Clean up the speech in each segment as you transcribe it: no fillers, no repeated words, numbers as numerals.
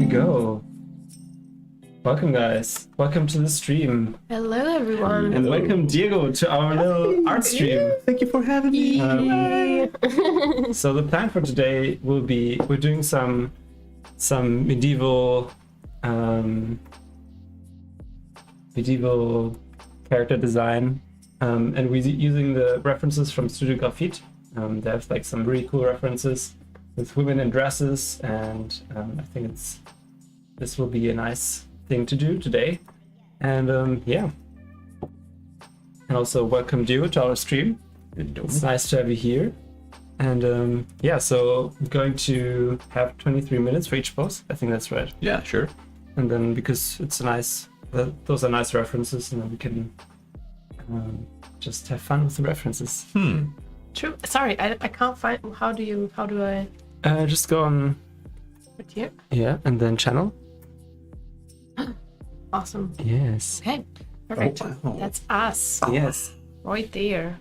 go. Welcome, guys. Welcome to the stream. Hello, everyone. And welcome, Diego, to our little art stream. Thank you for having me. So the plan for today will be, we're doing some medieval character design, and we're using the references from Studio Graphite. They have like some really cool references with women in dresses, and I think this will be a nice thing to do today. And yeah, and also welcome Diego to our stream. It's nice to have you here. And yeah, so I'm going to have 23 minutes for each post. I think that's right. Yeah, sure. And then because it's a nice, those are nice references, and then we can just have fun with the references. True. Sorry, I can't find. How do I? Just go on. Right here. Yeah, and then channel. Awesome. Yes. Okay. Perfect. Oh, wow. That's us Yes. right there.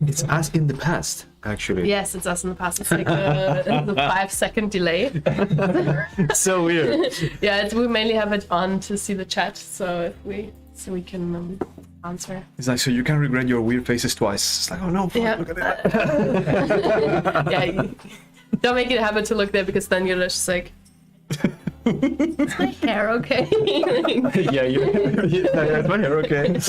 It's us in the past, actually. Yes, it's us in the past. It's like the 5-second delay. So weird. Yeah, we mainly have it on to see the chat, so we can answer. It's like, so you can regret your weird faces twice. It's like, oh no, fuck, Yeah. look at that. Yeah. Don't make it a habit to look there, because then you're just like, is my hair okay? Yeah, Yeah, my hair, okay.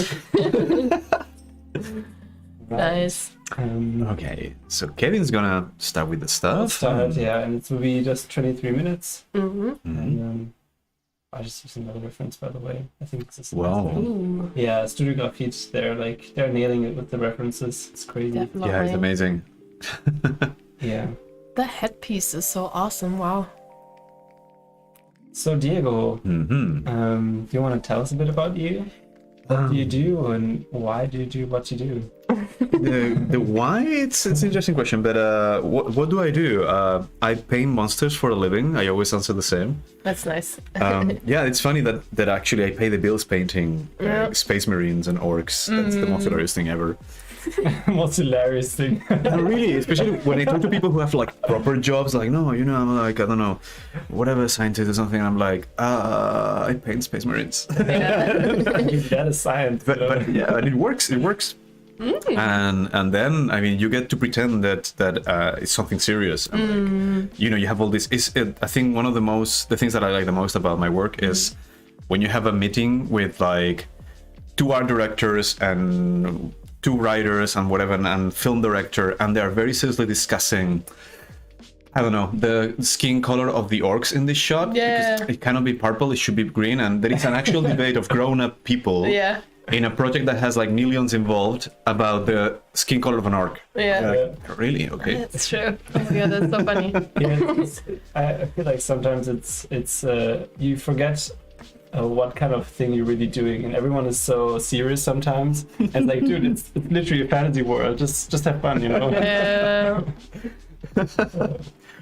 Nice. Okay, so Kevin's gonna start with the stuff. Yeah, and it will be just 23 minutes. Mm-hmm. And I just used another reference, by the way. I think this is Wow. Ooh, yeah, Studio Graphite, they're nailing it with the references. It's crazy. definitely. Yeah, it's amazing. Yeah. The headpiece is so awesome. Wow. So Diego, Mm-hmm. do you want to tell us a bit about you? What do you do, and why do you do what you do? The why, it's an interesting question, but what do I do? I paint monsters for a living. I always answer the same. That's nice. Yeah, it's funny that actually I pay the bills painting Yeah. space marines and orcs. That's the most hilarious thing ever. Most hilarious thing. And really, especially when I talk to people who have like proper jobs, like, no, you know, I'm like, I don't know, whatever, scientist or something. I'm like, I paint space marines. That is science. But yeah, and it works. It works. And then I mean, you get to pretend that it's something serious. And like, you know, you have all this. I think one of the things that I like the most about my work is when you have a meeting with like 2 art directors and 2 writers and whatever, and film director, and they are very seriously discussing, I don't know, the skin color of the orcs in this shot. Yeah. Because it cannot be purple, it should be green, and there is an actual debate of grown-up people Yeah. in a project that has like millions involved about the skin color of an orc. Yeah. Really? Okay. That's true. Oh my god, that's so funny. Yeah, I feel like sometimes it's you forget what kind of thing you're really doing, and everyone is so serious sometimes. And like, dude, it's literally a fantasy world. Just have fun, you know.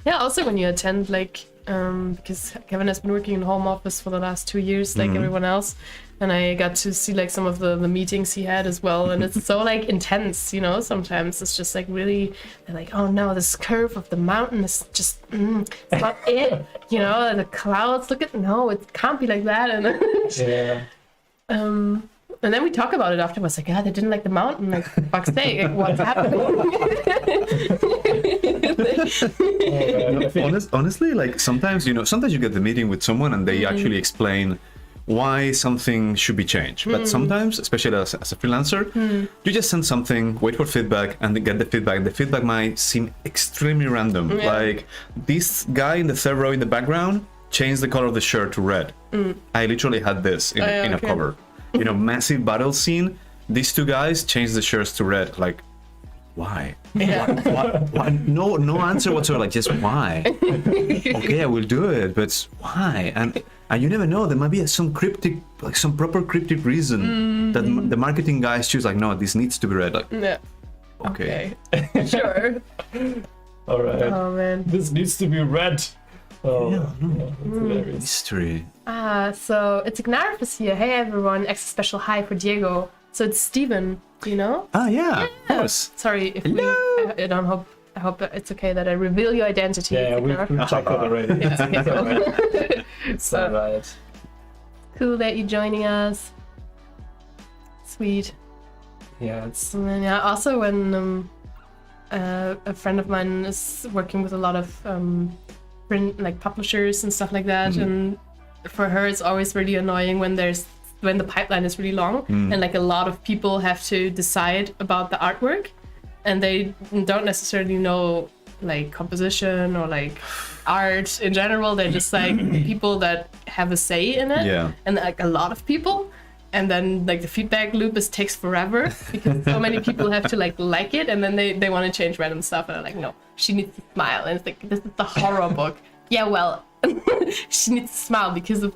Yeah, also when you attend, like, because Kevin has been working in home office for the last 2 years, like everyone else, and I got to see like some of the meetings he had as well, and it's so like intense, you know. Sometimes it's just like really, they're like, oh no, this curve of the mountain is just, it's not it, you know. The clouds, no, it can't be like that, and Yeah. and then we talk about it afterwards, like, yeah, they didn't like the mountain, like, for fuck's sake, like, what's happening? Honestly, like sometimes you get the meeting with someone and they actually explain why something should be changed. But sometimes, especially as a freelancer, you just send something, wait for feedback, and then get the feedback. And the feedback might seem extremely random. Yeah. Like, this guy in the 3rd row in the background changed the color of the shirt to red. I literally had this in a okay. cover. You know, massive battle scene. These 2 guys changed the shirts to red. Like, why? Yeah. Why? No answer whatsoever. Like, just why? Okay, I will do it, but why? And you never know. There might be some proper cryptic reason that the marketing guys choose. Like, no, this needs to be red. Like, Yeah. okay. Sure. All right. Oh man. This needs to be red. Oh, yeah, that's hilarious. Mystery. So it's Ignarf here. Hey everyone. Extra special hi for Diego. So it's Steven, do you know? Ah, yeah, of course. Sorry if I don't hope I hope it's okay that I reveal your identity. Yeah, we've checked that already. Yeah, okay, cool. It's all right. Cool that you're joining us. Sweet. Yeah, it's And then, yeah, also when a friend of mine is working with a lot of print, like publishers and stuff like that, and for her it's always really annoying when the pipeline is really long and like a lot of people have to decide about the artwork, and they don't necessarily know like composition or like art in general. They're just like people that have a say in it, and like a lot of people. And then like the feedback loop takes forever because so many people have to like it, and then they want to change random stuff, and they're like, no, she needs to smile, and it's like, this is the horror book. Yeah, well, she needs to smile because it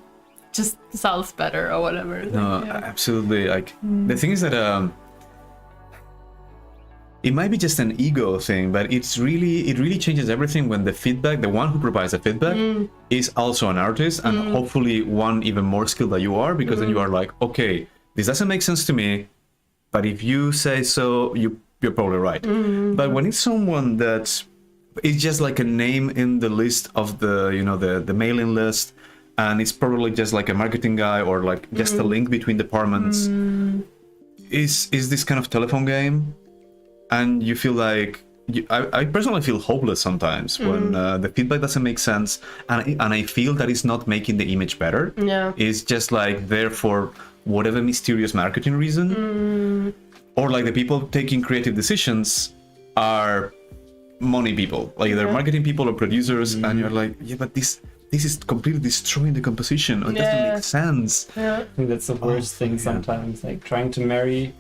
just sells better or whatever. No, like, yeah. absolutely. Like the thing is that it might be just an ego thing, but it really changes everything when the feedback, the one who provides the feedback, is also an artist, and hopefully one even more skilled than you are, because then you are like, okay, this doesn't make sense to me, but if you say so, you're probably right. But when it's someone that is just like a name in the list of the mailing list, and it's probably just like a marketing guy or like just a link between departments, is this kind of telephone game. And you feel like, I personally feel hopeless sometimes when the feedback doesn't make sense, and I feel that it's not making the image better. Yeah. It's just like there for whatever mysterious marketing reason, or like the people taking creative decisions are money people, like they're marketing people or producers, and you're like, yeah, but this is completely destroying the composition. It doesn't make sense. Yeah. I think that's the worst thing sometimes, like trying to marry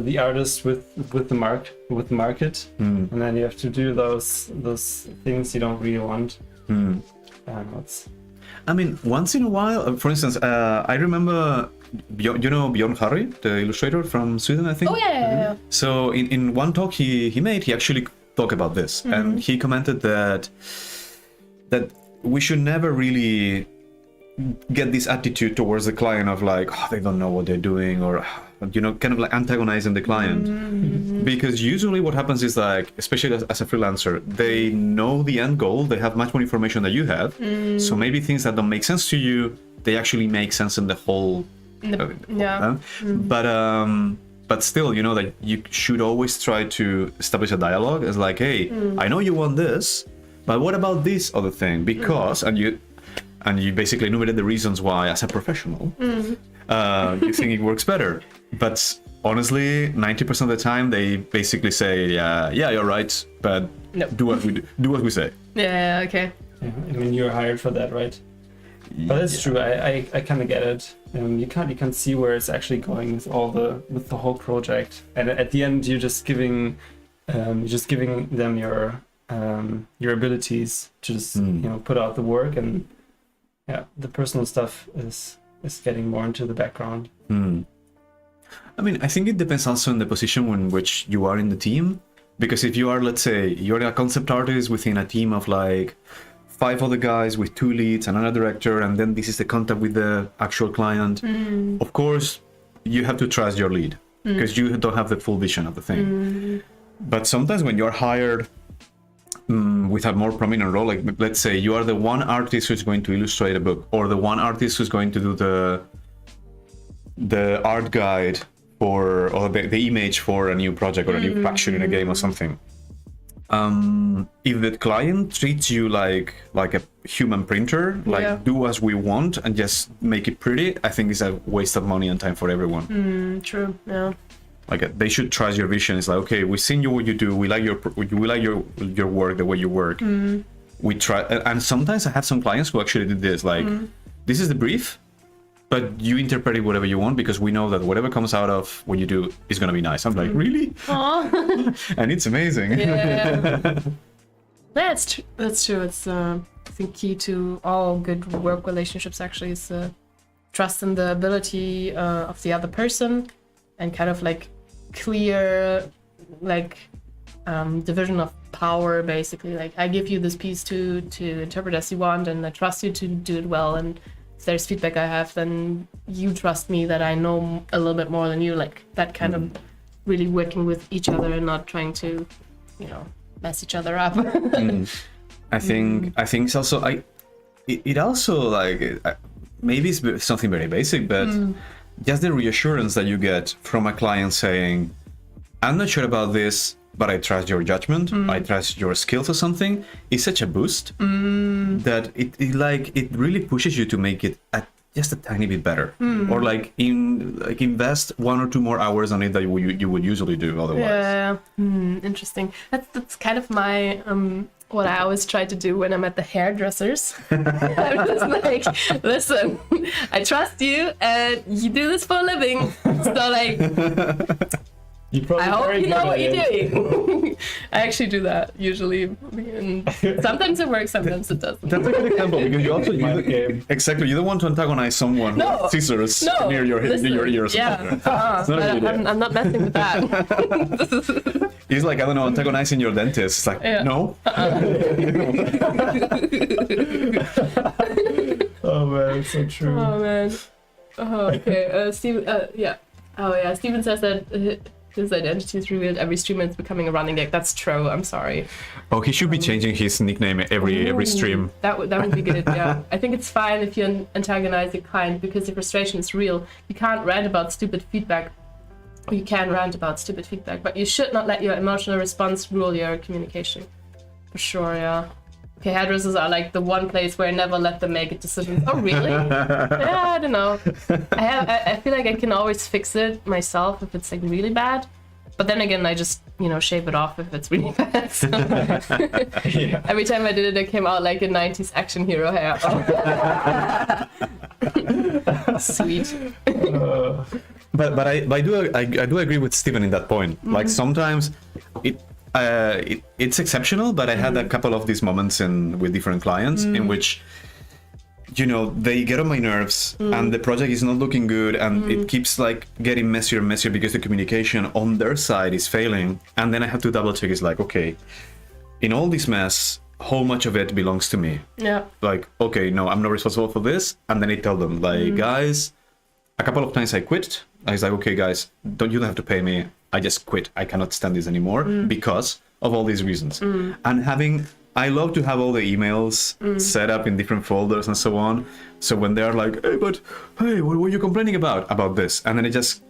the artist with the market, and then you have to do those things you don't really want. I mean, once in a while, for instance, I remember, Bjorn Harry, the illustrator from Sweden, I think. Oh yeah. So in one talk he made, he actually talked about this, and he commented that we should never really get this attitude towards the client of like, oh, they don't know what they're doing, or kind of like antagonizing the client. Because usually what happens is like, especially as a freelancer, they know the end goal, they have much more information than you have, so maybe things that don't make sense to you, they actually make sense in the whole but still, that you should always try to establish a dialogue. It's like, hey, I know you want this, but what about this other thing? Because and you basically enumerate the reasons why, as a professional, you think it works better. But honestly, 90% of the time, they basically say, yeah, you're right, but do what we say. Yeah, okay. Yeah, I mean, you're hired for that, right? But that's true. I kind of get it. You can't see where it's actually going with the whole project, and at the end, you're just giving them your abilities to just put out the work, and the personal stuff is getting more into the background. I mean, I think it depends also on the position in which you are in the team. Because if you are, let's say, you're a concept artist within a team of like 5 other guys with 2 leads and another director, and then this is the contact with the actual client, of course, you have to trust your lead because you don't have the full vision of the thing. But sometimes when you're hired with a more prominent role, like let's say you are the one artist who's going to illustrate a book, or the one artist who's going to do the art guide or the image for a new project or a new faction in a game or something. If the client treats you like a human printer, like do as we want and just make it pretty, I think it's a waste of money and time for everyone. True. Yeah. Like they should trust your vision. It's like, okay, we've seen you what you do. We like your work, the way you work. We try, and sometimes I have some clients who actually did this. Like, this is the brief, but you interpret it whatever you want, because we know that whatever comes out of what you do is gonna be nice. I'm like, really? Aww. And it's amazing. Yeah. That's true. It's I think key to all good work relationships actually is trust in the ability of the other person, and kind of like clear division of power, basically. Like, I give you this piece to interpret as you want, and I trust you to do it well, and if there's feedback I have, then you trust me that I know a little bit more than you. Like that kind of really working with each other and not trying to mess each other up. I think it's also it also like maybe it's something very basic, but just the reassurance that you get from a client saying, I'm not sure about this, but I trust your judgment, I trust your skills or something, is such a boost that it really pushes you to make it just a tiny bit better, or invest 1 or 2 more hours on it that you would usually do otherwise. Yeah, interesting. That's kind of my what I always try to do when I'm at the hairdressers. I'm just like, listen, I trust you, and you do this for a living, so like. I hope you know what you're doing. I actually do that usually. And sometimes it works, sometimes it doesn't. That's a good example because you also exactly. You don't want to antagonize someone with scissors near your ears. Yeah, I'm not messing with that. It's like, I don't know, antagonizing your dentist. It's like, no. Oh man, it's so true. Oh man. Oh, okay. Steven. Yeah. Oh yeah. Steven says that. His identity is revealed every stream and it's becoming a running gag. That's true. I'm sorry. Oh, he should be changing his nickname every stream. That would be good. Yeah, I think it's fine if you antagonize your client because the frustration is real. You can't rant about stupid feedback. Or you can rant about stupid feedback, but you should not let your emotional response rule your communication. For sure. Yeah. Okay, hairdressers are like the one place where I never let them make a decision. Oh, really? Yeah, I don't know. I feel like I can always fix it myself if it's like really bad. But then again, I just, shave it off if it's really bad. So. Every time I did it, it came out like a 90s action hero hair. Oh. Sweet. But I do agree with Steven in that point. Like sometimes it's exceptional, but I had a couple of these moments with different clients in which, they get on my nerves and the project is not looking good and it keeps like getting messier and messier because the communication on their side is failing. And then I have to double check. It's like, okay, in all this mess, how much of it belongs to me? Yeah. Like, okay, no, I'm not responsible for this. And then I tell them, like, guys, a couple of times I quit. I was like, okay, guys, you don't have to pay me. I just quit. I cannot stand this anymore because of all these reasons. And I love to have all the emails set up in different folders and so on. So when they're like, hey, what were you complaining about this? And then I just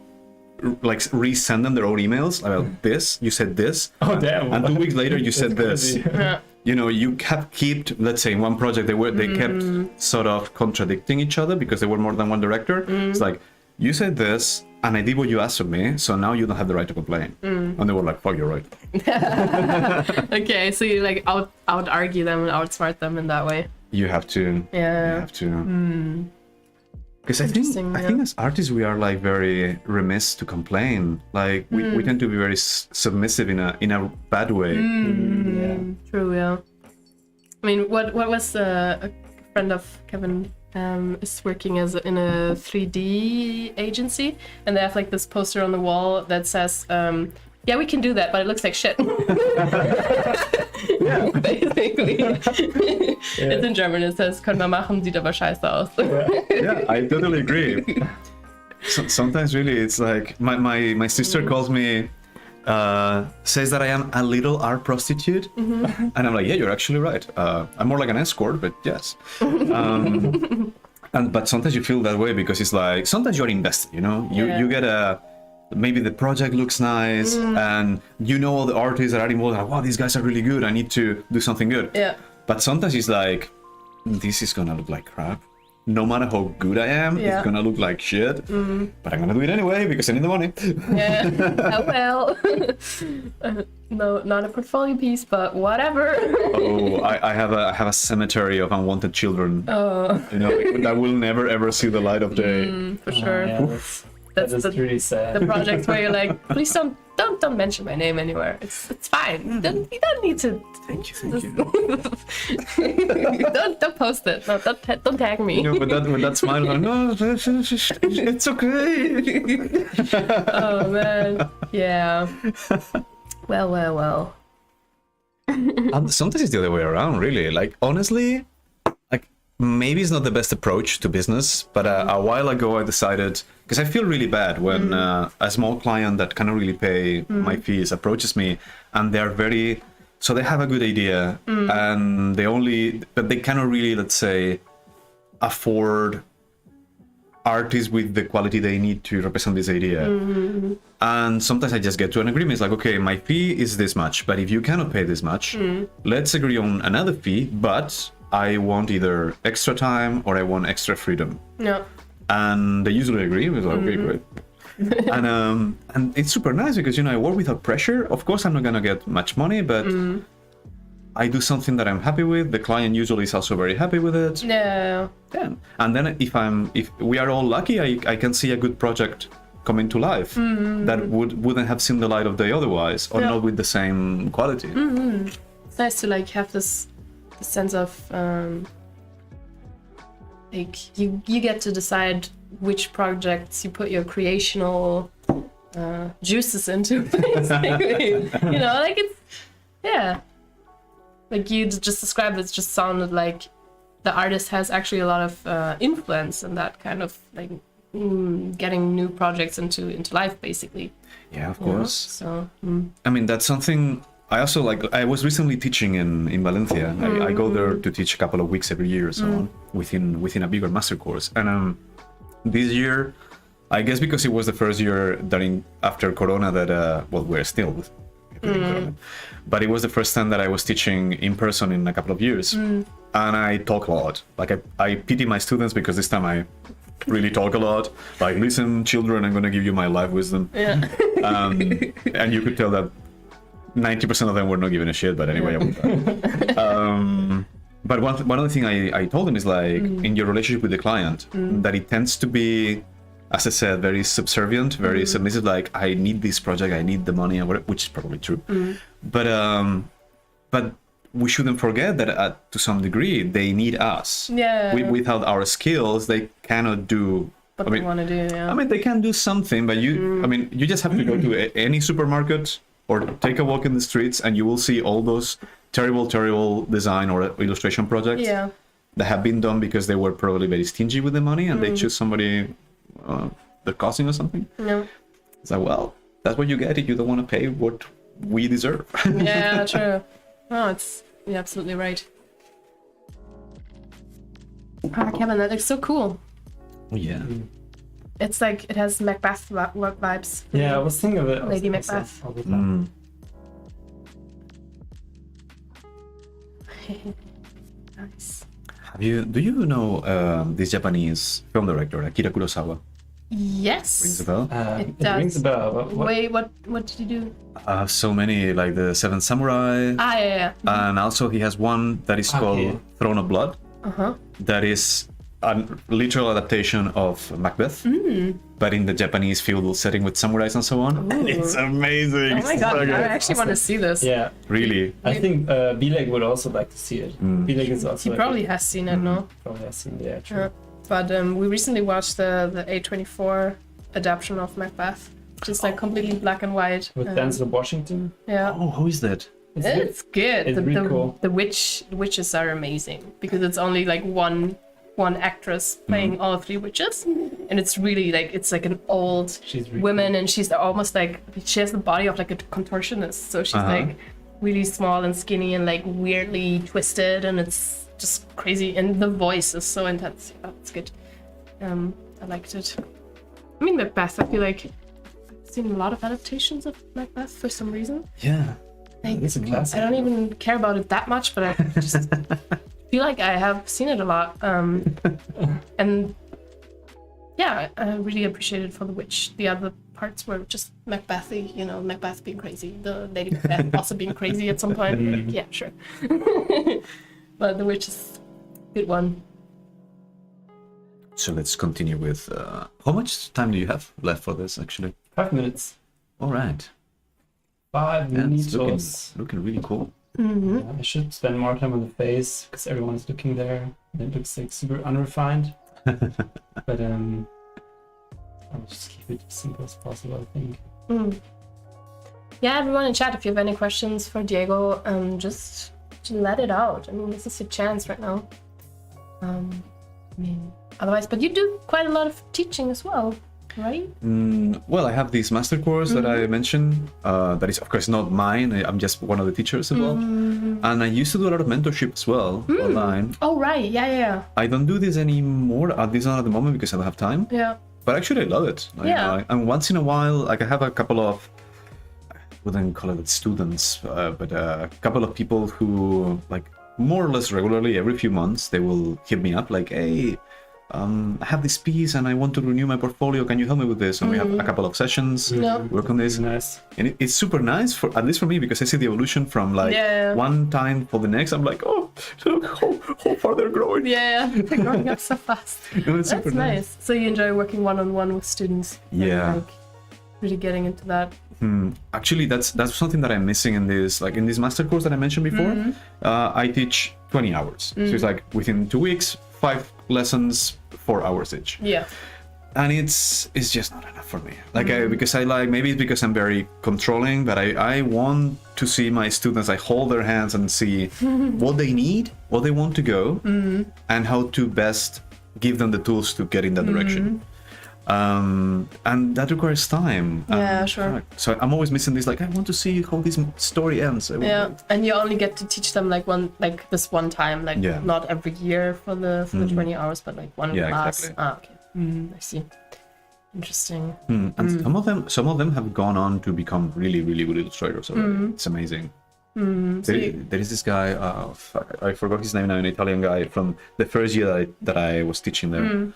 like resend them their own emails about this. You said this. Oh, damn. And 2 weeks later, you said this. Yeah. You kept, let's say in one project, they kept sort of contradicting each other because there were more than one director. It's like, you said this, and I did what you asked of me, so now you don't have the right to complain. And they were like, fuck, you're right. Okay, so you like out argue them and outsmart them in that way. You have to. Yeah. You have to. Because I think as artists, we are like very remiss to complain. Like we tend to be very submissive in a bad way. Yeah. True, yeah. I mean, what was a friend of Kevin is working in a 3D agency, and they have like this poster on the wall that says, yeah, we can do that, but it looks like shit. Yeah. Basically. It's in German, it says, können wir machen, sieht aber scheiße aus. Yeah, I totally agree. Sometimes really it's like, my sister calls me, says that I am a little art prostitute, and I'm like, yeah, you're actually right. I'm more like an escort, but yes. But sometimes you feel that way because it's like sometimes you're invested, you get maybe the project looks nice and all the artists that are involved, like, wow, these guys are really good, I need to do something good. Yeah. But sometimes it's like, this is gonna look like crap. No matter how good I am, it's gonna look like shit. But I'm gonna do it anyway because I need the money. Yeah. Oh well. No, not a portfolio piece, but whatever. Oh, I have a cemetery of unwanted children. Oh. That will never ever see the light of day. For sure. Yeah, that's really sad. The projects where you're like, please don't mention my name anywhere. It's fine. You don't need to. Thank you. don't post it. No, don't tag me. With that smile, like, no, it's okay. Oh man, yeah. Well. And sometimes it's the other way around, really. Like honestly, like maybe it's not the best approach to business, but a while ago I decided, because I feel really bad when a small client that cannot really pay my fees approaches me, and they're very So they have a good idea, and they cannot really, let's say, afford artists with the quality they need to represent this idea. And sometimes I just get to an agreement. It's like, okay, my fee is this much, but if you cannot pay this much, let's agree on another fee, but I want either extra time or I want extra freedom. Yeah. And they usually agree. We're like, okay, great. And it's super nice because, I work without pressure. Of course, I'm not going to get much money, but I do something that I'm happy with. The client usually is also very happy with it. Yeah. And then if we are all lucky, I can see a good project coming to life that wouldn't have seen the light of day otherwise, or not with the same quality. It's nice to like have this sense of like you get to decide which projects you put your creational juices into, basically. Like it's like you just described it, just sounded like the artist has actually a lot of influence in that kind of like getting new projects into life, basically. Yeah, of course. So I mean, that's something I also like. I was recently teaching in Valencia. I go there to teach a couple of weeks every year or so on within a bigger master course. And this year, I guess because it was the first year after Corona that we're still with Corona, but it was the first time that I was teaching in person in a couple of years, and I talk a lot. Like I pity my students because this time I really talk a lot. Like, listen, children, I'm going to give you my life wisdom. Yeah. And you could tell that 90% of them were not giving a shit, but anyway, I would. But one other thing I told them is like, in your relationship with the client, that it tends to be, as I said, very subservient, very submissive. Like, I need this project, I need the money, or whatever, which is probably true. But we shouldn't forget that to some degree they need us. Yeah. Without our skills, they cannot do what they want to do. Yeah. I mean, they can do something, but you just have to go to any supermarket or take a walk in the streets, and you will see all those terrible design or illustration projects that have been done because they were probably very stingy with the money, and they choose somebody, the cousin or something. No. It's like, well, that's what you get if you don't want to pay what we deserve. Yeah, true. Oh, you're absolutely right. Kevin, that looks so cool. Yeah. It's like it has Macbeth vibes. Yeah, I was thinking of it. Lady Macbeth. Nice. Do you know this Japanese film director, Akira Kurosawa? Yes. Rings a bell? It rings a bell. Wait, what did you do? So many, like the Seven Samurai. Yeah. And also he has one that is called Throne of Blood. That is a literal adaptation of Macbeth, but in the Japanese feudal setting with samurais and so on. And it's amazing. Oh my god, I actually want to see this. Yeah, really. I think Bilek would also like to see it. Bilek is also. He probably has seen it, no? Probably has seen it. Yeah, true. But we recently watched the A24 adaptation of Macbeth, just like completely black and white. With Denzel Washington. Yeah. Oh, who is that? It's good. It's really cool. The witches are amazing because it's only like one actress playing all three witches, and it's really like it's like an old woman, and she's almost like she has the body of like a contortionist, so she's like really small and skinny and like weirdly twisted, and it's just crazy, and the voice is so intense. Yeah, it's good. I liked it. I mean, Macbeth, I feel like I've seen a lot of adaptations of Macbeth for some reason. Yeah. Like, it's a classic. I don't even care about it that much, but I just feel like I have seen it a lot. And yeah, I really appreciate it for the witch. The other parts were just Macbethy, Macbeth being crazy, the Lady Macbeth also being crazy at some point. Like, yeah, sure. But the witch is a good one. So let's continue with how much time do you have left for this, actually? 5 minutes. All right. 5 minutes. Looking really cool. Yeah, I should spend more time on the face because everyone's looking there. It looks like super unrefined. But I'll just keep it as simple as possible, I think. Yeah, everyone in chat, if you have any questions for Diego, just let it out. I mean, this is your chance right now. Otherwise, but you do quite a lot of teaching as well. right? Well, I have this master course that I mentioned. That is, of course, not mine. I'm just one of the teachers as well. And I used to do a lot of mentorship as well online. Oh, right. Yeah. I don't do this anymore, at least not at the moment, because I don't have time. Yeah. But actually, I love it. And once in a while, like I have a couple of, I wouldn't call it students, but a couple of people who, like, more or less regularly, every few months, they will hit me up like, hey, I have this piece and I want to renew my portfolio. Can you help me with this? And we have a couple of sessions, work on this. Nice. And it's super nice, for at least for me, because I see the evolution from like one time for the next. I'm like, oh, look how far they're growing. Yeah, they're growing up so fast. It's super That's nice. So you enjoy working one-on-one with students? Yeah. And, like, really getting into that. Actually, that's something that I'm missing in this master course that I mentioned before. I teach 20 hours. So it's like within 2 weeks, 5 lessons, 4 hours each. Yeah. And it's just not enough for me. Like because I like, maybe it's because I'm very controlling, but I want to see my students, I hold their hands and see what they need, what they want to go, and how to best give them the tools to get in that direction. And that requires time. Yeah, sure. So I'm always missing this, like, I want to see how this story ends. Yeah, and you only get to teach them like this one time, like not every year for the 20 hours, but like one class. Exactly. Ah, okay. I see. Interesting. And some of them have gone on to become really, really good illustrators already. It's amazing. There is this guy, I forgot his name now, an Italian guy from the first year that I was teaching there.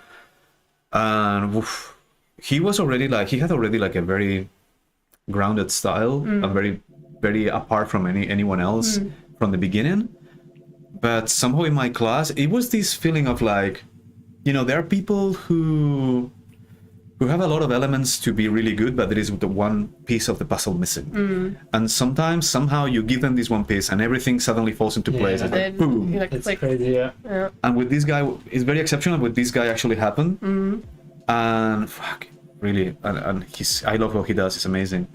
And he was already like, he had already like a very grounded style and very, very apart from anyone else from the beginning. But somehow in my class, it was this feeling of like, you know, there are people who have a lot of elements to be really good, but there is the one piece of the puzzle missing. And sometimes, somehow, you give them this one piece, and everything suddenly falls into place. It's like, boom! It's like crazy, yeah. And with this guy, it's very exceptional. With this guy, actually happened, and really, and I love what he does. It's amazing.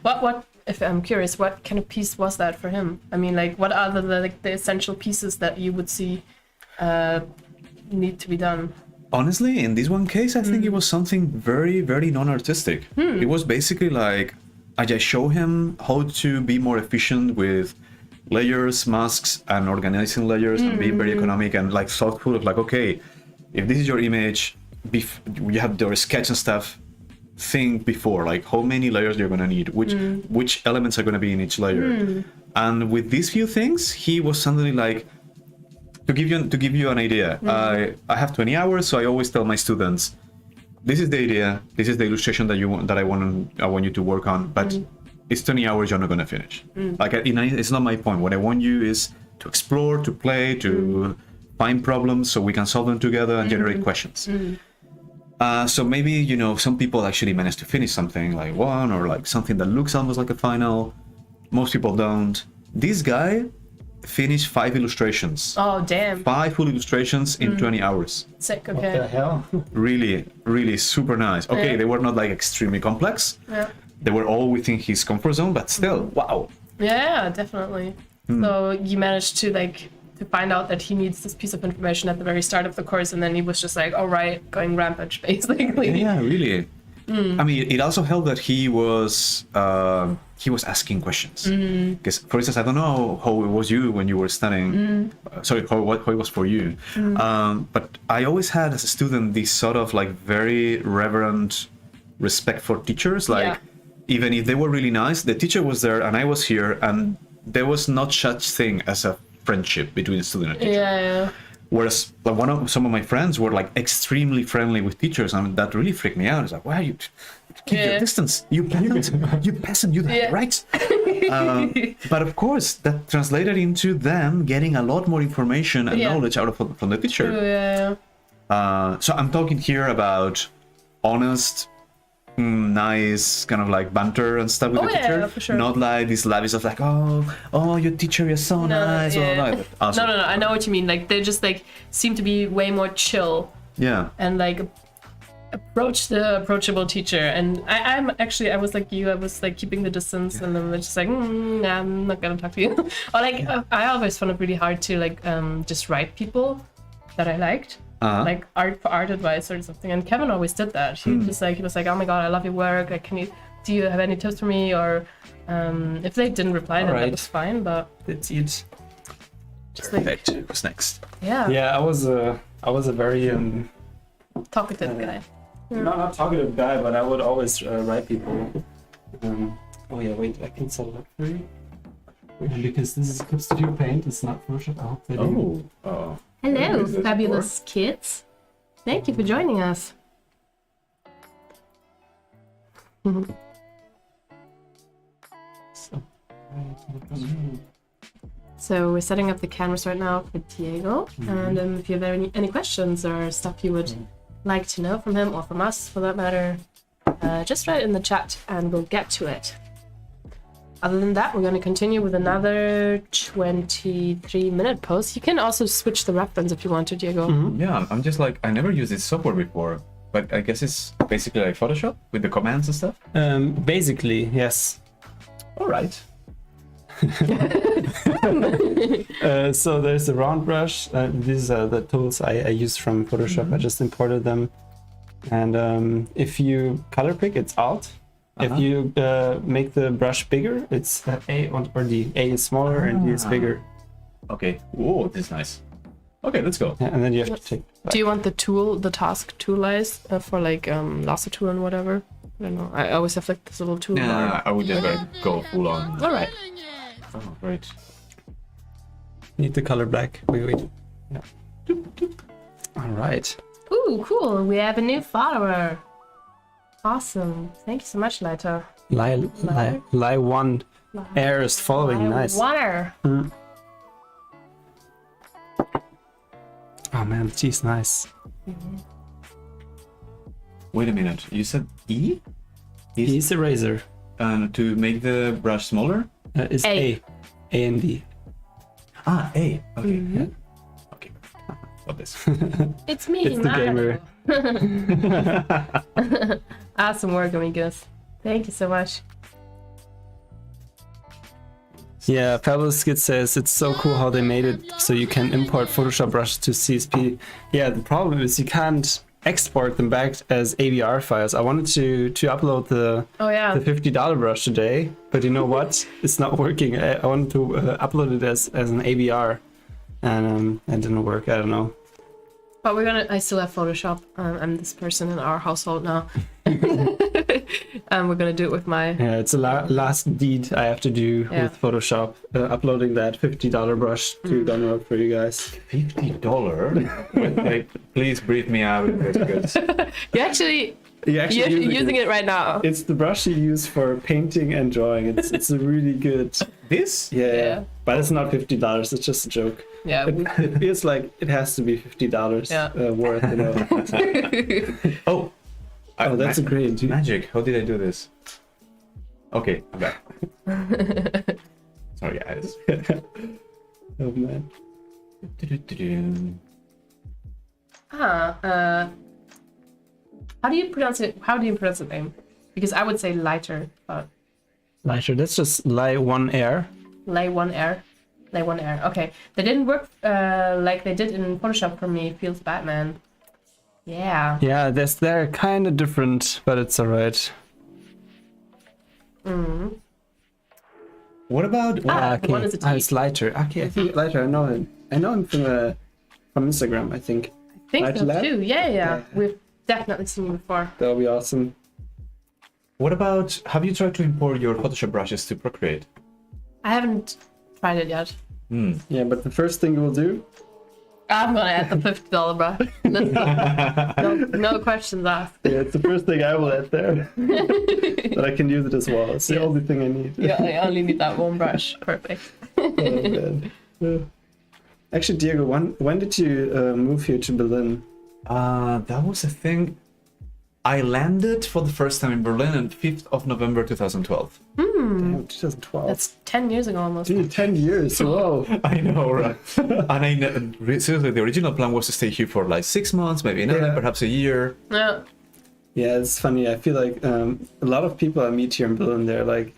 What? If I'm curious, what kind of piece was that for him? I mean, like, what are the essential pieces that you would see need to be done? Honestly, in this one case, I think it was something very, very non-artistic. It was basically like, I just show him how to be more efficient with layers, masks, and organizing layers, and be very economic and like thoughtful of like, okay, if this is your image, you have your sketch and stuff, think before, like how many layers you're going to need, which elements are going to be in each layer. And with these few things, he was suddenly like, to give you an idea, I have 20 hours, so I always tell my students, this is the idea, this is the illustration that I want you to work on, but it's 20 hours you're not gonna finish. Like, it's not my point. What I want you is to explore, to play, to find problems so we can solve them together and generate questions. So maybe, you know, some people actually manage to finish something like one, or like something that looks almost like a final. Most people don't. This guy finished 5 illustrations. Oh, damn. 5 full illustrations in 20 hours. Sick, okay. What the hell? Really, really super nice. Okay, they were not like extremely complex. Yeah. They were all within his comfort zone, but still, wow. Yeah, definitely. So you managed to find out that he needs this piece of information at the very start of the course, and then he was just like, all right, going rampage, basically. Yeah, really. I mean, it also helped that he was asking questions. Because, for instance, I don't know how it was you when you were studying. Sorry, how it was for you. But I always had, as a student, this sort of like very reverent respect for teachers. Like, even if they were really nice, the teacher was there and I was here, and there was not such thing as a friendship between student and teacher. Yeah. Whereas like some of my friends were like extremely friendly with teachers, and that really freaked me out. It's like, why you keep your distance? You peasant, you have rights. But of course, that translated into them getting a lot more information and knowledge out from the teacher. So I'm talking here about honest, nice kind of like banter and stuff with the teacher, for sure. Not like these lavish of like, oh, your teacher is so nice. No, I know what you mean. Like, they just like seem to be way more chill. Yeah. And like approach the approachable teacher. And I was like you. I was like keeping the distance, and then just like, nah, I'm not gonna talk to you. Or like I always found it really hard to like just write people that I liked. like art for art advice or something. And Kevin always did that. He was like, oh my god, I love your work. Like, do you have any tips for me? Or if they didn't reply, then that was fine. But That's it. just like, Perfect. What's next? yeah, I was a very talkative guy. not talkative guy, but I would always write people. Oh yeah, wait, I can set it up for you. Because this is Clip Studio Paint, it's not Photoshop. I hope they do. Oh. Hello, fabulous kids. Thank you for joining us. So we're setting up the cameras right now for Diego, and if you have any questions or stuff you would like to know from him or from us, for that matter, just write it in the chat and we'll get to it. Other than that, we're going to continue with another 23-minute post. You can also switch the reference if you want to, Diego. Yeah, I'm just like, I never used this software before, but I guess it's basically like Photoshop with the commands and stuff. Basically, yes. All right. So there's a round brush. These are the tools I use from Photoshop. I just imported them. And if you color pick, it's Alt. If you make the brush bigger, it's A, or D. A is smaller and D is bigger. Okay. Whoa, this is nice. Okay, let's go. Yeah, and then you have to take. Do you want the task tool list for like lasso tool and whatever? I don't know. I always have like this little tool Yeah, bar. I would never go full on. All right. Oh, great. Need the color black. Wait. Yeah. Doop, doop. All right. Ooh, cool. We have a new follower. Awesome. Thank you so much, Leiter. Lie one air is following. Nice. Water. Oh man, the tea's nice. Wait a minute. You said E? He's eraser. To make the brush smaller? Is A. A and D. Ah, A. Okay. Yeah. Okay. Got this. It's me, It's the Mario. gamer. Awesome work, amigos. Thank you so much. Yeah, Fabulous Skid says it's so cool how they made it so you can import Photoshop brushes to CSP. Yeah, the problem is you can't export them back as AVR files. I wanted to upload the $50 brush today, but you know what? It's not working. I wanted to upload it as an AVR, and it didn't work. I don't know. But I still have Photoshop. I'm this person in our household now. And we're gonna do it with my... Yeah, it's the last deed I have to do with Photoshop. Uploading that $50 brush to download for you guys. $50? Like, please breathe me out. You're actually You're using it right now. It's the brush you use for painting and drawing. It's a really good... This? Yeah. But it's not $50. It's just a joke. Yeah. It feels like it has to be $50 worth, you know. Oh, that's a great magic. How did I do this? Okay, I'm back. Sorry, guys. Oh man. How do you pronounce it? How do you pronounce the name? Because I would say lighter, but lighter. That's just lie one air. Lay one air. Okay, they didn't work like they did in Photoshop for me. Feels Batman. Yeah. Yeah, they're kind of different, but it's alright. What about? Okay. One is a T. It's lighter. Okay, I think lighter. I know him. I know him from Instagram. I think. I think so Lab? too. Yeah. We've definitely seen you before. That'll be awesome. What about? Have you tried to import your Photoshop brushes to Procreate? I haven't tried it yet. Yeah, but the first thing we'll do. I'm gonna add the $50 brush. No questions asked. Yeah, it's the first thing I will add there. But I can use it as well. It's the only thing I need. Yeah, I only need that one brush. Perfect. Oh, man. Yeah. Actually, Diego, when did you move here to Berlin? That was a thing. I landed for the first time in Berlin on 5th of November 2012. Damn, 2012. That's 10 years ago almost. Dude, 10 years. Whoa. I know, right? And seriously, the original plan was to stay here for like 6 months, maybe another, perhaps a year. Yeah. Yeah, it's funny. I feel like a lot of people I meet here in Berlin, they're like,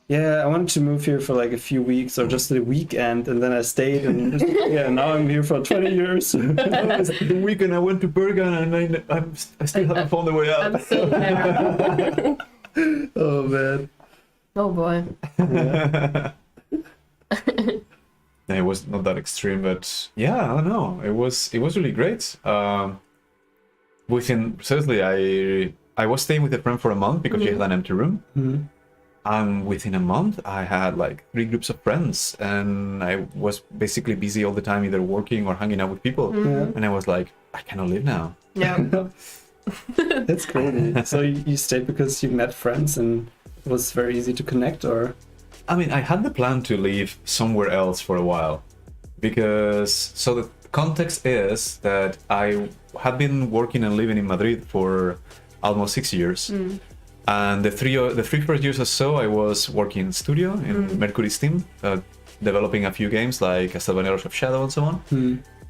yeah, I wanted to move here for like a few weeks or just a weekend, and then I stayed, and yeah, now I'm here for 20 years. The weekend I went to Bergen and I still haven't found the way I'm out. still there. Oh man. Oh boy. Yeah. It was not that extreme, but yeah, I don't know. It was really great. Seriously, I was staying with a friend for a month because she had an empty room. Mhm. And within a month, I had like 3 groups of friends, and I was basically busy all the time, either working or hanging out with people. Yeah. And I was like, I cannot live now. Yeah. That's crazy. So you stayed because you met friends and it was very easy to connect, or? I mean, I had the plan to live somewhere else for a while, because so the context is that I had been working and living in Madrid for almost 6 years. And the three first years or so, I was working in studio in Mercury's team, developing a few games like Castlevania of Shadow and so on.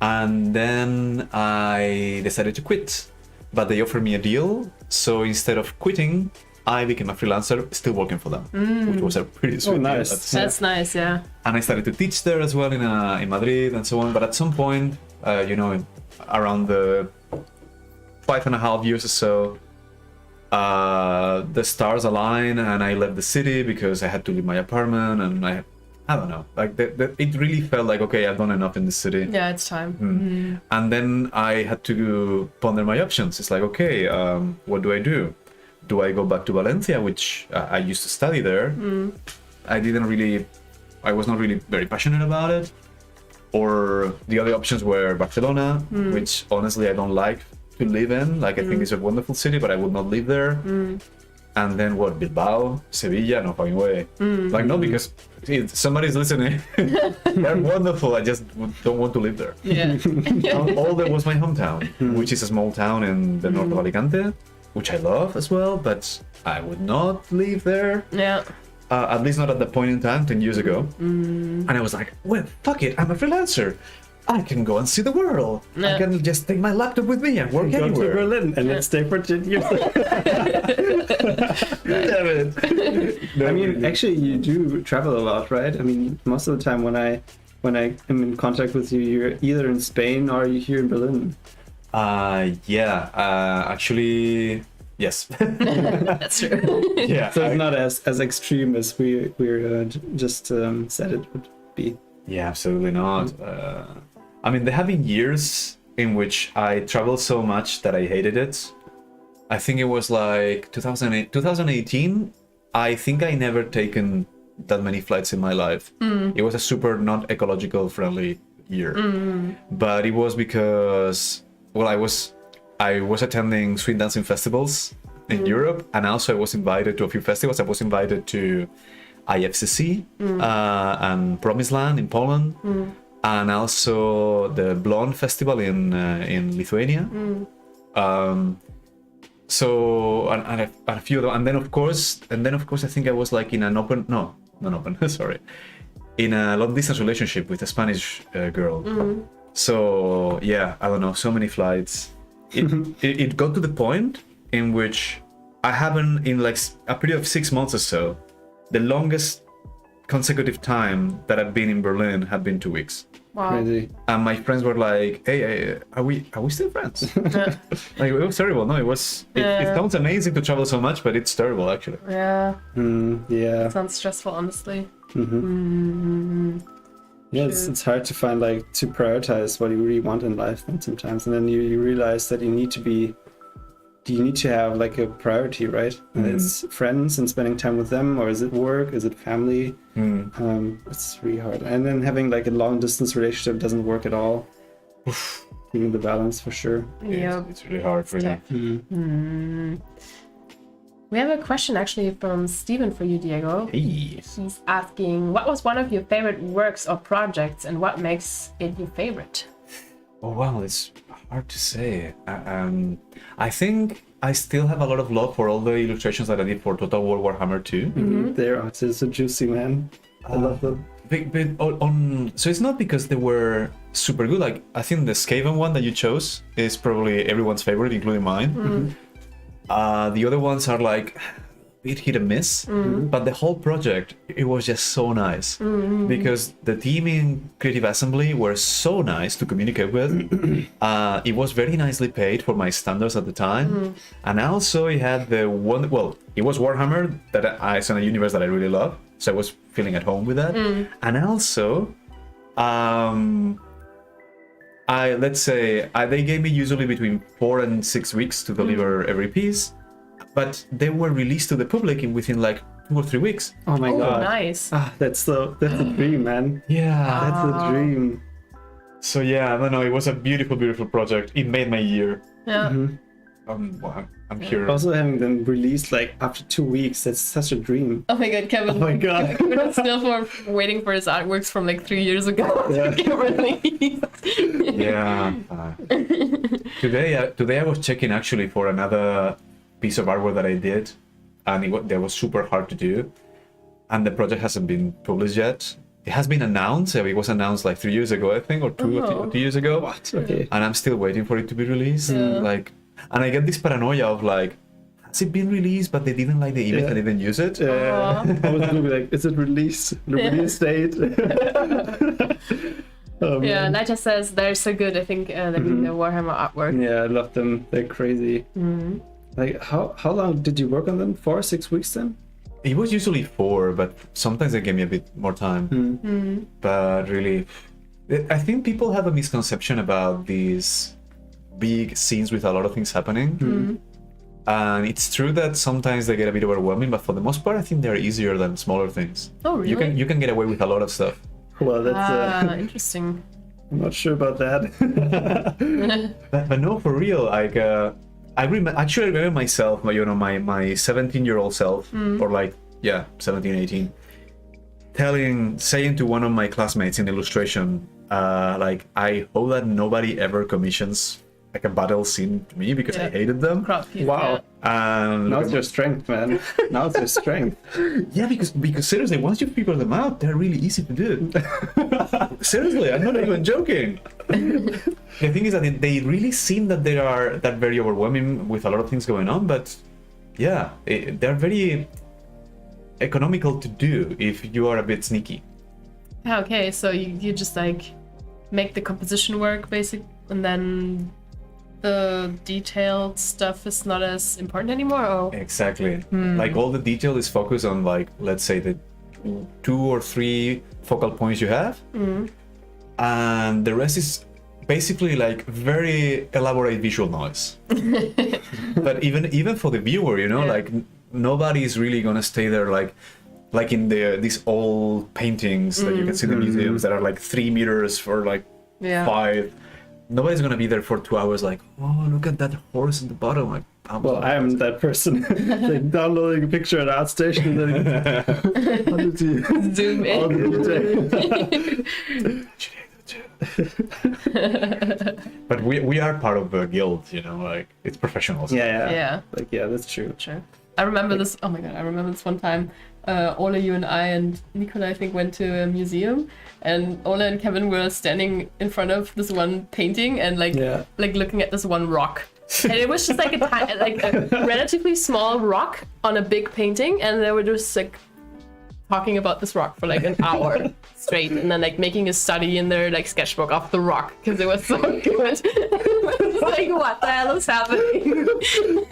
And then I decided to quit, but they offered me a deal. So instead of quitting, I became a freelancer, still working for them, which was a pretty sweet deal. nice. That's nice, yeah. And I started to teach there as well in Madrid and so on. But at some point, around the 5.5 years or so, the stars aligned and I left the city because I had to leave my apartment, and I don't know, like it really felt like, okay, I've done enough in the city. Yeah, it's time. And then I had to ponder my options. It's like, okay, what do I do? Do I go back to Valencia, which I used to study there? I was not really very passionate about it. Or the other options were Barcelona, which honestly I don't like to live in. Like, I think it's a wonderful city, but I would not live there. And then what? Bilbao, Sevilla, no fucking way. Like, no, because if somebody's listening, they're wonderful. I just don't want to live there. Yeah. Older was my hometown, which is a small town in the north of Alicante, which I love as well, but I would not live there. Yeah. At least not at that point in time, 10 years ago. And I was like, well, fuck it, I'm a freelancer. I can go and see the world. Yeah. I can just take my laptop with me and work Go to anywhere. Berlin and then stay for 10 years. Damn it. No, I mean, actually, you do travel a lot, right? I mean, most of the time when I am in contact with you, you're either in Spain or you're here in Berlin. Actually, yes. That's true. Yeah. So it's not as extreme as we're just said it would be. Yeah, absolutely not. I mean, there have been years in which I traveled so much that I hated it. I think it was like 2018. I think I never taken that many flights in my life. It was a super not ecological friendly year. But it was because, well, I was attending swing dancing festivals in Europe, and also I was invited to a few festivals. I was invited to IFCC and Promised Land in Poland, and also the Blonde Festival in Lithuania. So and a few of them, and then of course I think I was like in an open, no, not open, sorry, in a long distance relationship with a Spanish girl. So yeah, I don't know, so many flights. It got to the point in which I haven't, in like a period of 6 months or so, the longest consecutive time that I've been in Berlin had been 2 weeks. Wow. Crazy. And my friends were like, "Hey, are we still friends?" Like, it was terrible. No, it sounds amazing to travel so much, but it's terrible actually. Yeah. Yeah. Sounds stressful, honestly. Yeah, it's hard to find, like, to prioritize what you really want in life then sometimes, and then you realize that you need to have like a priority, right? And it's friends and spending time with them, or is it work? Is it family? It's really hard. And then having like a long distance relationship doesn't work at all. Keeping the balance for sure. Yeah. It's really hard for you. We have a question actually from Steven for you, Diego. Hey. He's asking, what was one of your favorite works or projects, and what makes it your favorite? Oh wow, it's hard to say. I think I still have a lot of love for all the illustrations that I did for Total War Warhammer 2. They're so juicy, man. I love them. So it's not because they were super good. Like, I think the Skaven one that you chose is probably everyone's favorite, including mine. The other ones are like, bit hit and miss, but the whole project, it was just so nice because the team in Creative Assembly were so nice to communicate with. It was very nicely paid for my standards at the time, and also it had the one. Well, it was Warhammer that it's in a universe that I really love, so I was feeling at home with that, and also. They gave me usually between 4 and 6 weeks to deliver every piece, but they were released to the public within like 2 or 3 weeks. Oh my god. Nice. That's a dream, man. Yeah. That's a dream. So yeah, no, it was a beautiful, beautiful project. It made my year. Yeah. Well, I'm here. Also having them released like after 2 weeks, that's such a dream. Oh my god, Kevin. Oh my god. Kevin's still waiting for his artworks from like 3 years ago to get released. Yeah. Today I was checking actually for another piece of artwork that I did, and that was super hard to do, and the project hasn't been published yet. It has been announced. It was announced like 3 years ago, I think, or 2 years ago. What? Okay. And I'm still waiting for it to be released. Yeah. And I get this paranoia of like, has it been released, but they didn't like the image and didn't use it? I was gonna be like, is it released? The release date? Yeah, Nigel says they're so good. I think they're doing the Warhammer artwork. Yeah, I love them. They're crazy. Like, how long did you work on them? 4 or 6 weeks then? It was usually 4, but sometimes they gave me a bit more time. But really, I think people have a misconception about these big scenes with a lot of things happening. And it's true that sometimes they get a bit overwhelming, but for the most part, I think they're easier than smaller things. Oh, really? You can get away with a lot of stuff. Well, that's interesting. I'm not sure about that. But no, for real, like I remember myself, my 17-year-old self, or like 17, 18, saying to one of my classmates in illustration, like, I hope that nobody ever commissions like a battle scene to me because I hated them. Wow. Now it's your strength, man. Now it's your strength. Yeah, because seriously, once you figure them out, they're really easy to do. Seriously, I'm not even joking. The thing is that they really seem that they are that very overwhelming with a lot of things going on, but yeah, they're very economical to do if you are a bit sneaky. Yeah, okay, so you just like make the composition work basic, and then the detailed stuff is not as important anymore, or? Exactly. Like all the detail is focused on, like, let's say the 2 or 3 focal points you have, and the rest is basically like very elaborate visual noise. But even for the viewer, like nobody is really gonna stay there like in these old paintings that you can see in the museums that are like 3 meters for like 5. Nobody's gonna be there for 2 hours like, oh, look at that horse in the bottom. Like, well, I am that person. Like downloading a picture at ArtStation and then zoom in. But we are part of a guild, like it's professionals. Yeah. Like, yeah, that's true. Sure. I remember this. Oh my god, I remember this one time. Ola, you and I and Nicola, I think, went to a museum, and Ola and Kevin were standing in front of this one painting and like looking at this one rock, and it was just like a relatively small rock on a big painting, and they were just like talking about this rock for like an hour straight, and then like making a study in their like sketchbook of the rock because it was so good. It was like, what the hell is happening?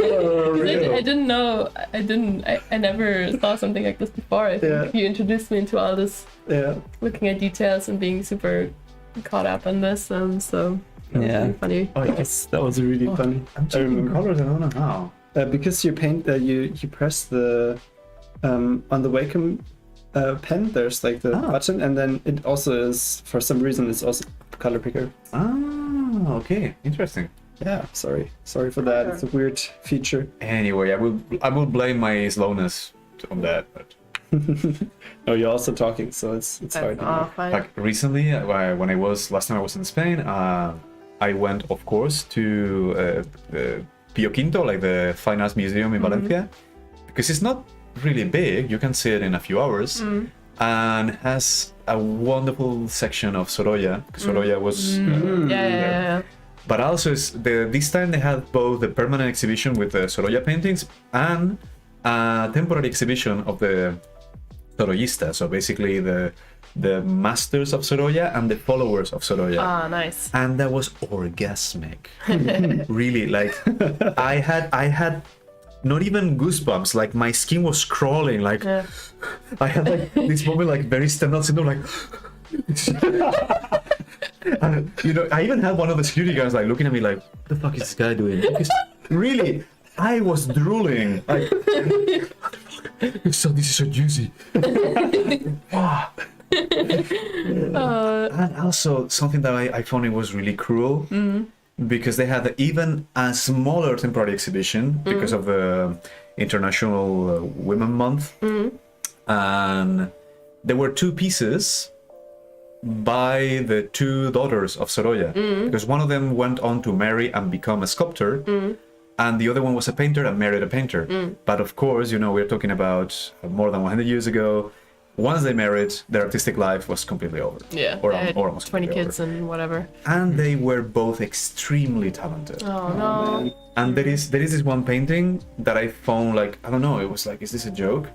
I didn't know. I never saw something like this before. I think you introduced me into all this, looking at details and being super caught up on this. So that was really funny. Oh yes, that was really funny. I'm checking colors. I don't know how. Because you paint, you press the on the Wacom pen. There's like the button, and then it also is, for some reason, it's also color picker. Ah, okay, interesting. Yeah, sorry for that. It's a weird feature. Anyway, I will blame my slowness on that. But no, you're also talking, so it's hard. Like recently, when last time I was in Spain, I went, of course, to Pio Quinto, like the Fine Arts Museum in Valencia, because it's not really big. You can see it in a few hours, and has a wonderful section of Sorolla. Sorolla was but also this time they had both the permanent exhibition with the Sorolla paintings and a temporary exhibition of the Soroyista, so basically the masters of Sorolla and the followers of Sorolla. Ah, nice. And that was orgasmic. Really, like I had not even goosebumps, like my skin was crawling, like I had like this moment, like very Stendhal syndrome, like and, you know, I even had one of the security guards like looking at me like, what the fuck is this guy doing? Because really, I was drooling, like what the fuck? This is so juicy. Wow. And also something that I found it was really cruel, because they had even a smaller temporary exhibition because of the International Women Month, and there were two pieces by the two daughters of Sorolla, because one of them went on to marry and become a sculptor, and the other one was a painter and married a painter. But of course, you know, we're talking about more than 100 years ago. Once they married, their artistic life was completely over. Yeah, or they had almost 20 completely kids over. and whatever. And they were both extremely talented. Oh, no. Man. And there is this one painting that I found, like, I don't know, it was like, is this a joke?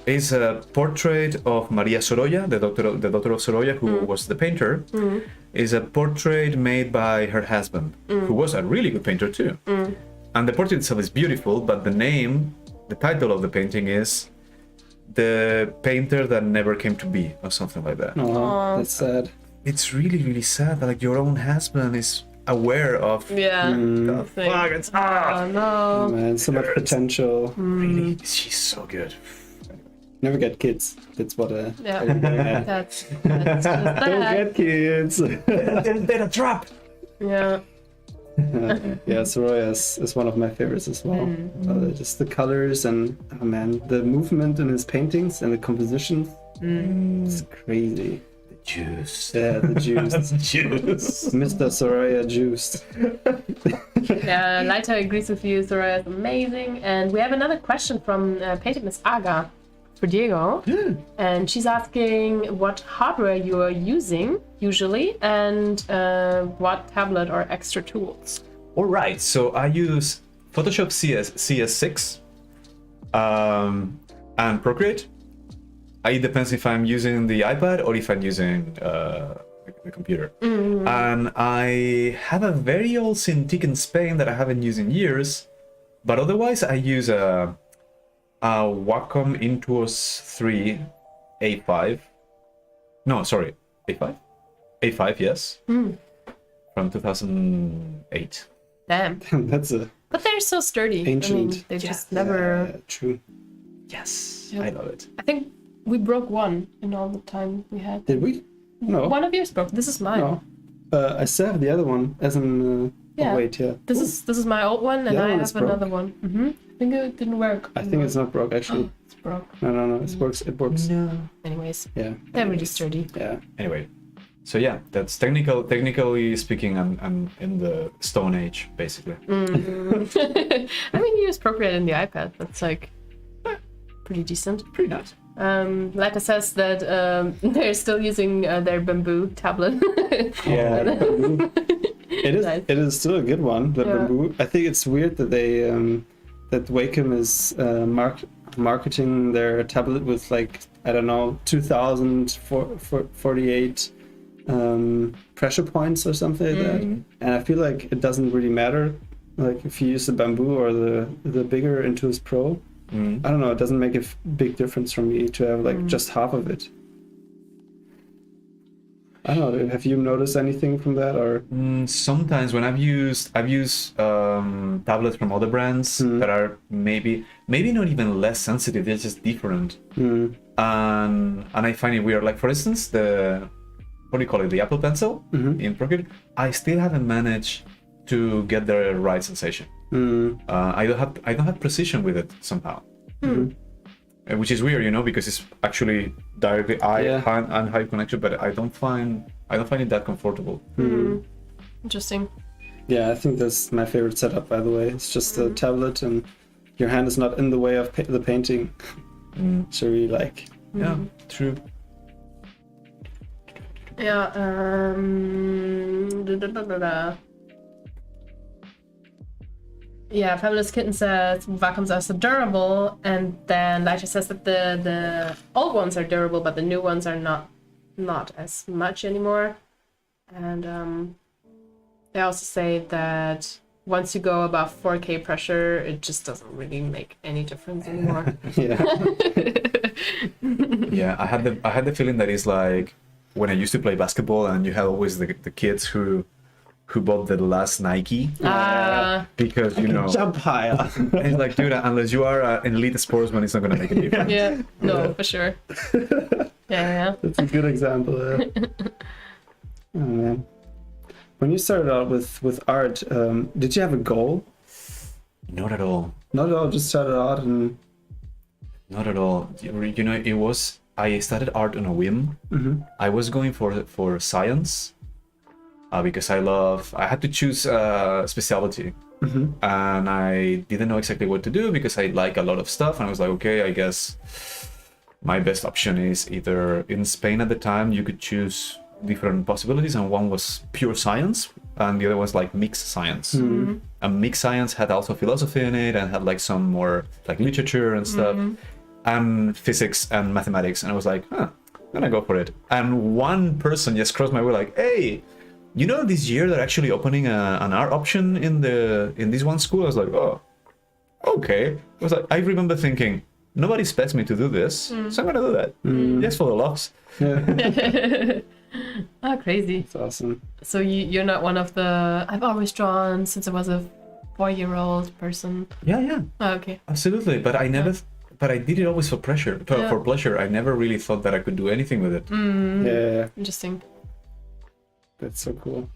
It's a portrait of Maria Sorolla, the daughter of Sorolla, who was the painter. Is a portrait made by her husband, who was a really good painter too. And the portrait itself is beautiful, but the title of the painting is The Painter That Never Came to Be, or something like that. Oh, that's sad. It's really, really sad that like your own husband is aware of Yeah. the Thing. fuck, it's Oh, no. Man, so much potential. really, she's so good. Never get kids. That's what Yeah. yeah. That's just Don't that. get kids. They're a trap. Yeah. Yeah, Sorolla is one of my favorites as well. Just the colors and, oh man, the movement in his paintings and the compositions. It's crazy. Juice. Yeah, the juice. Juice. Mr. Sorolla juiced. Yeah, Leiter agrees with you. Soraya is amazing. And we have another question from Painted Miss Aga for Diego. And she's asking what hardware you are using usually and what tablet or extra tools. All right, so I use Photoshop CS6 and Procreate. It depends if I'm using the iPad or if I'm using the computer. And I have a very old Cintiq in Spain that I haven't used in years, but otherwise I use a Wacom Intuos 3 A5. No, sorry, A5? A5, yes. From 2008. Damn. That's a But they're so sturdy. ancient. I mean, they just never... Yeah, true. Yes, Yeah. I love it. I think we broke one in all the time we had. Did we? No. One of yours broke. This is mine. No. I still have the other one, as in. Yeah. Oh, wait, yeah. This is my old one, and The other I one is have another one. I think it didn't work. I think it's not broke actually. It's broke. No. It works. It works. No. Anyways, Yeah. they're really sturdy. Yeah. Anyway, so yeah, that's technically speaking, I'm in the Stone Age, basically. I mean, you use Procreate in the iPad. That's like pretty decent. Pretty nice. Leita says that they're still using their bamboo tablet. Yeah. It is. Nice. It is still a good one. The Yeah. bamboo. I think it's weird that they that Wacom is marketing their tablet with like, I don't know, 2048 pressure points or something like that. And I feel like it doesn't really matter. Like if you use the bamboo or the bigger Intuos Pro, I don't know. It doesn't make a big difference for me to have like just half of it. I don't know. Have you noticed anything from that, or? Sometimes when I've used tablets from other brands that are maybe not even less sensitive, they're just different. And I find it weird. Like for instance, the what do you call it? The Apple Pencil in Procreate. I still haven't managed to get the right sensation. I don't have precision with it somehow. Which is weird, you know, because it's actually directly hand and eye connection, but I don't find it that comfortable. Interesting. Yeah, I think that's my favorite setup. By the way, it's just a tablet, and your hand is not in the way of the painting. Which I really like. Yeah, true. Yeah. Yeah, Fabulous Kitten says vacuums are so durable, and then Lighter says that the old ones are durable, but the new ones are not as much anymore. And they also say that once you go above 4K pressure, it just doesn't really make any difference anymore. Yeah. Yeah, I had the feeling that it's like when I used to play basketball, and you had always the kids who bought the last Nike because you know Jump higher. and it's like, dude, unless you are an elite sportsman, it's not gonna make a difference. Yeah, no, for sure. Yeah. That's a good example. Oh man. When you started out with art, did you have a goal? Not at all. Not at all. Just started out and. Not at all. You know, it was. I started art on a whim. Mm-hmm. I was going for science because I had to choose specialty, Mm-hmm. and I didn't know exactly what to do because I like a lot of stuff, and I was like, okay, I guess my best option is either in Spain at the time you could choose different possibilities, and one was pure science, and the other was like mixed science. Mm-hmm. And mixed science had also philosophy in it, and had like some more like literature and stuff. And physics and mathematics, and I was like, I'm gonna go for it. And one person just crossed my way like, hey, you know, this year they're actually opening an art option in this one school. I was like, oh, okay. I was like, I remember thinking, nobody expects me to do this, so I'm gonna do that just for the laughs. Yeah. Oh, crazy. That's awesome. So you're not one of the I've always drawn since I was a 4-year-old person. Yeah, Oh, okay. absolutely. But I never. But I did it always for pleasure. For pleasure. I never really thought that I could do anything with it. Yeah. Interesting. That's so cool.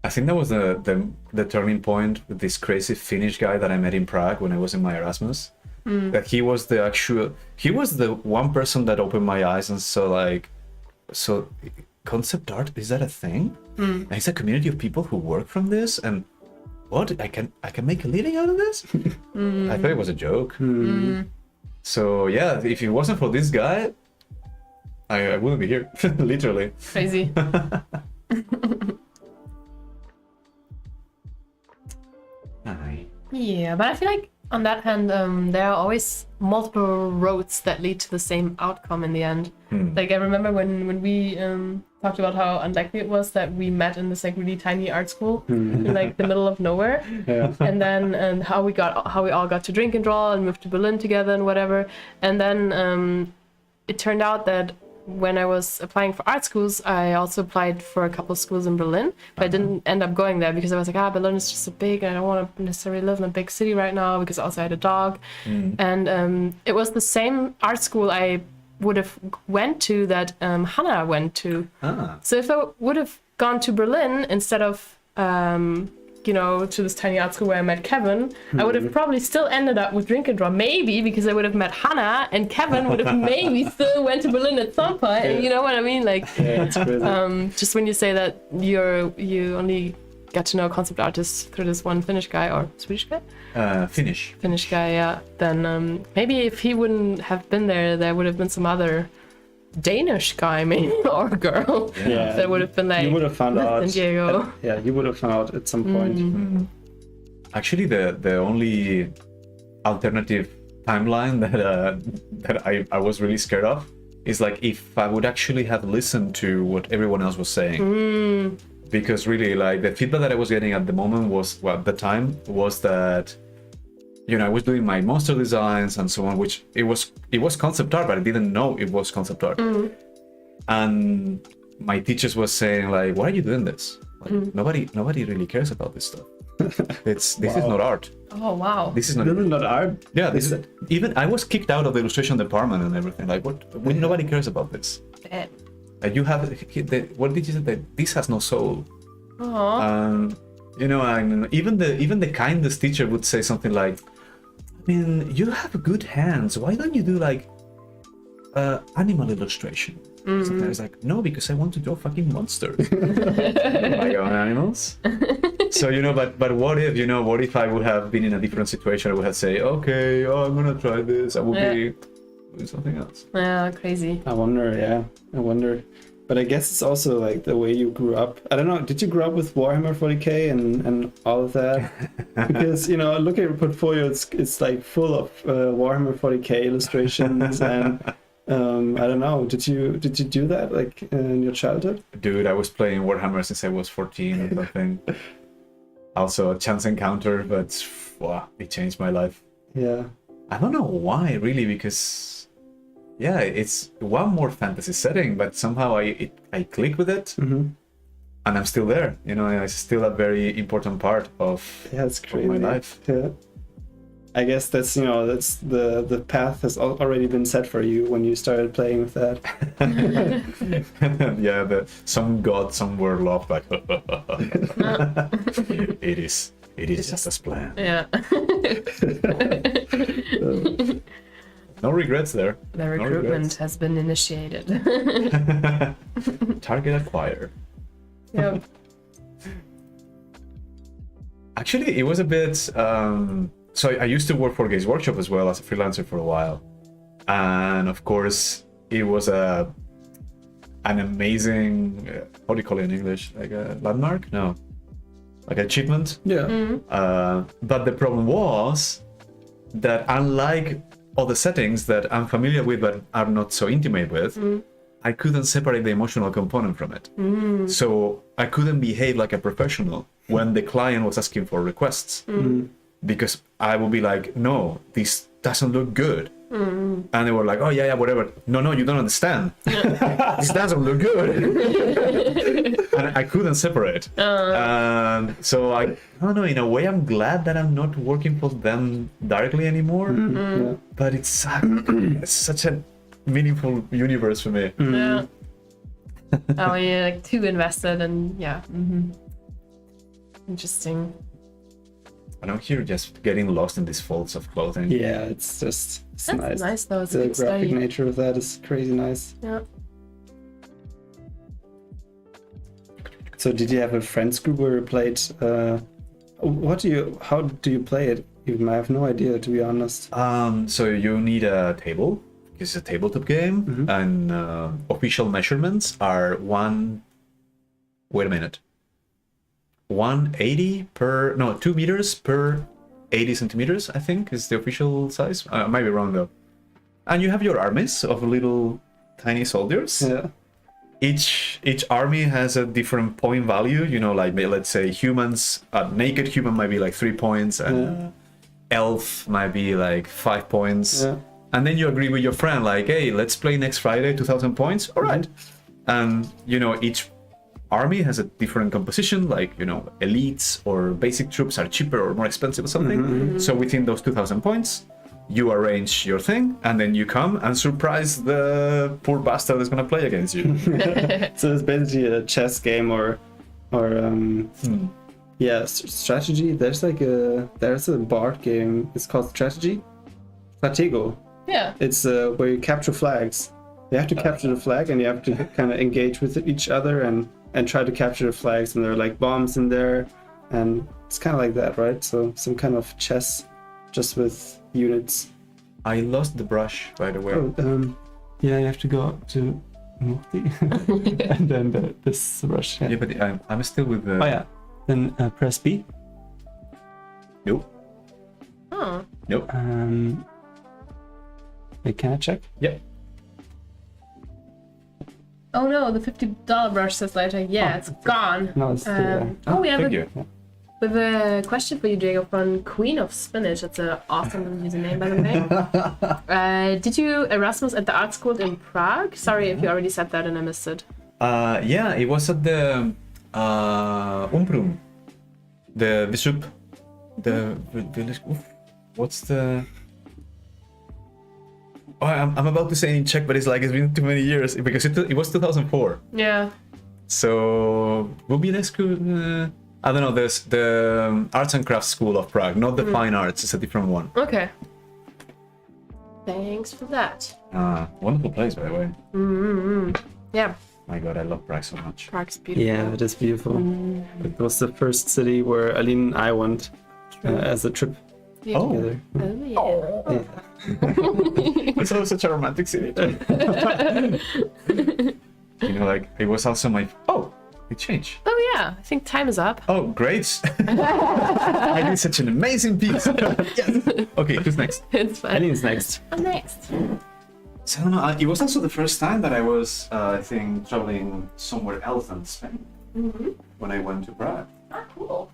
I think that was the turning point with this crazy Finnish guy that I met in Prague when I was in my Erasmus. That he was the one person that opened my eyes and saw so concept art, is that a thing? And it's a community of people who work from this, and what I can make a living out of this? I thought it was a joke. So yeah, if it wasn't for this guy, I wouldn't be here, literally. Crazy. Yeah, but I feel like on that hand, there are always multiple roads that lead to the same outcome in the end. Like I remember when we talked about how unlikely it was that we met in this like really tiny art school in like the middle of nowhere, and then how we all got to drink and draw and moved to Berlin together and whatever, and then it turned out that when I was applying for art schools, I also applied for a couple of schools in Berlin, but I didn't end up going there because I was like, Berlin is just so big and I don't want to necessarily live in a big city right now, because also I had a dog. And it was the same art school I would have went to that Hannah went to. So if I would have gone to Berlin instead of to this tiny art school where I met Kevin, I would have probably still ended up with Drink and Draw, maybe because I would have met Hannah, and Kevin would have maybe still went to Berlin at some point. And you know what I mean? Like, That's crazy. just when you say that you only get to know concept artists through this one Finnish guy or Swedish guy, Finnish guy, yeah. Then maybe if he wouldn't have been there would have been some other Danish guy, maybe, or girl. Yeah. That would have been like, You would have found out. San Diego. You would have found out at some point. Actually, the only alternative timeline that I was really scared of is like if I would actually have listened to what everyone else was saying. Because really, like, the feedback that I was getting at the moment was, well, at the time, was that, I was doing my monster designs and so on, which it was concept art, but I didn't know it was concept art. And my teachers was saying like, why are you doing this? Like, nobody really cares about this stuff. This is not art. Oh wow. This is not. This is not art. Yeah, this is even. I was kicked out of the illustration department and everything. Like, what? Nobody cares about this. You have. What did you say? That this has no soul. And even the kindest teacher would say something like, I mean, you have good hands. Why don't you do like animal illustration? Sometimes I was like, no, because I want to draw fucking monsters. My own animals. So but what if I would have been in a different situation? I would have say, okay, I'm gonna try this. I would be doing something else. Yeah, crazy. I wonder. But I guess it's also like the way you grew up. I don't know. Did you grow up with Warhammer 40k and all of that? Because look at your portfolio. It's like full of Warhammer 40k illustrations and I don't know. Did you do that like in your childhood? Dude, I was playing Warhammer since I was 14 or something. Also a chance encounter, but wow, it changed my life. Yeah. I don't know why, really, because yeah, it's one more fantasy setting, but somehow I click with it, and I'm still there. It's still a very important part of it's crazy. Of my life. Yeah. I guess that's that's the path has already been set for you when you started playing with that. Yeah, some god somewhere laughed like it is just as planned. Yeah. No regrets there. The recruitment has been initiated. Target acquired. Yeah. Actually, it was a bit. So I used to work for Games Workshop as well as a freelancer for a while, and of course, it was an amazing. How do you call it in English? Like a landmark? No, like achievement. Yeah. But the problem was that unlike all the settings that I'm familiar with but are not so intimate with, I couldn't separate the emotional component from it. So I couldn't behave like a professional when the client was asking for requests. Because I would be like, no, this doesn't look good. And they were like, oh, yeah, whatever. No, you don't understand. This doesn't look good. And I couldn't separate. So I don't know, in a way, I'm glad that I'm not working for them directly anymore. Yeah. But it's such a meaningful universe for me. Yeah. Oh, you're like too invested and yeah. Interesting. And I'm here just getting lost in these folds of clothing. Yeah, it's just That's nice. nice though. It's a The good graphic study. nature of that is crazy nice. Yeah. So did you have a friends group where you played? How do you play it? Even I have no idea, to be honest. So you need a table. It's a tabletop game, and official measurements are 2 meters per 80 centimeters, I think, is the official size. I might be wrong though. And you have your armies of little tiny soldiers. Yeah. Each army has a different point value. Like let's say humans, a naked human might be like 3 points, and elf might be like 5 points. Yeah. And then you agree with your friend, like, hey, let's play next Friday, 2,000 points. All right. And each army has a different composition, like elites or basic troops are cheaper or more expensive or something. So within those 2,000 points, you arrange your thing, and then you come and surprise the poor bastard that's gonna play against you. So it's basically a chess game or strategy. There's a board game. It's called Strategy. Stratego. Yeah. It's where you capture flags. You have to capture the flag, and you have to kind of engage with each other and try to capture the flags. And there are like bombs in there, and it's kind of like that, right? So some kind of chess, just with units. I lost the brush, by the way. Yeah, you have to go up to Mukti, and then this brush. Yeah, but I'm still with the. Oh yeah. Then press B. Nope. Oh. Nope. Wait, can I check? Yep. Oh no, the $50 brush says later. Yeah, it's gone. No, it's still there. We have Thank you. we have a question for you, Jacob, from Queen of Spinach. That's an awesome username, by the way. Did you Erasmus at the art school in Prague? Sorry if you already said that and I missed it. Yeah, it was at the Umprum, the bishop, the village. What's the? Oh, I'm about to say in Czech, but it's been too many years because it was 2004. Yeah. So will be next school. I don't know. There's the Arts and Crafts School of Prague, not the Fine Arts. It's a different one. Okay. Thanks for that. Wonderful place, by the way. Yeah. My God, I love Prague so much. Prague's beautiful. Yeah, it is beautiful. It was the first city where Aline and I went as a trip together. Oh, yeah. It's also such a romantic city. You know, like it was also my it changed. Oh yeah, I think time is up. Oh, great! I did such an amazing piece. Yes. Okay, who's next? It's fine. Annie's next. I'm next. So I don't know. It was also the first time that I was, I think, traveling somewhere else than Spain when I went to Prague. Ah, cool.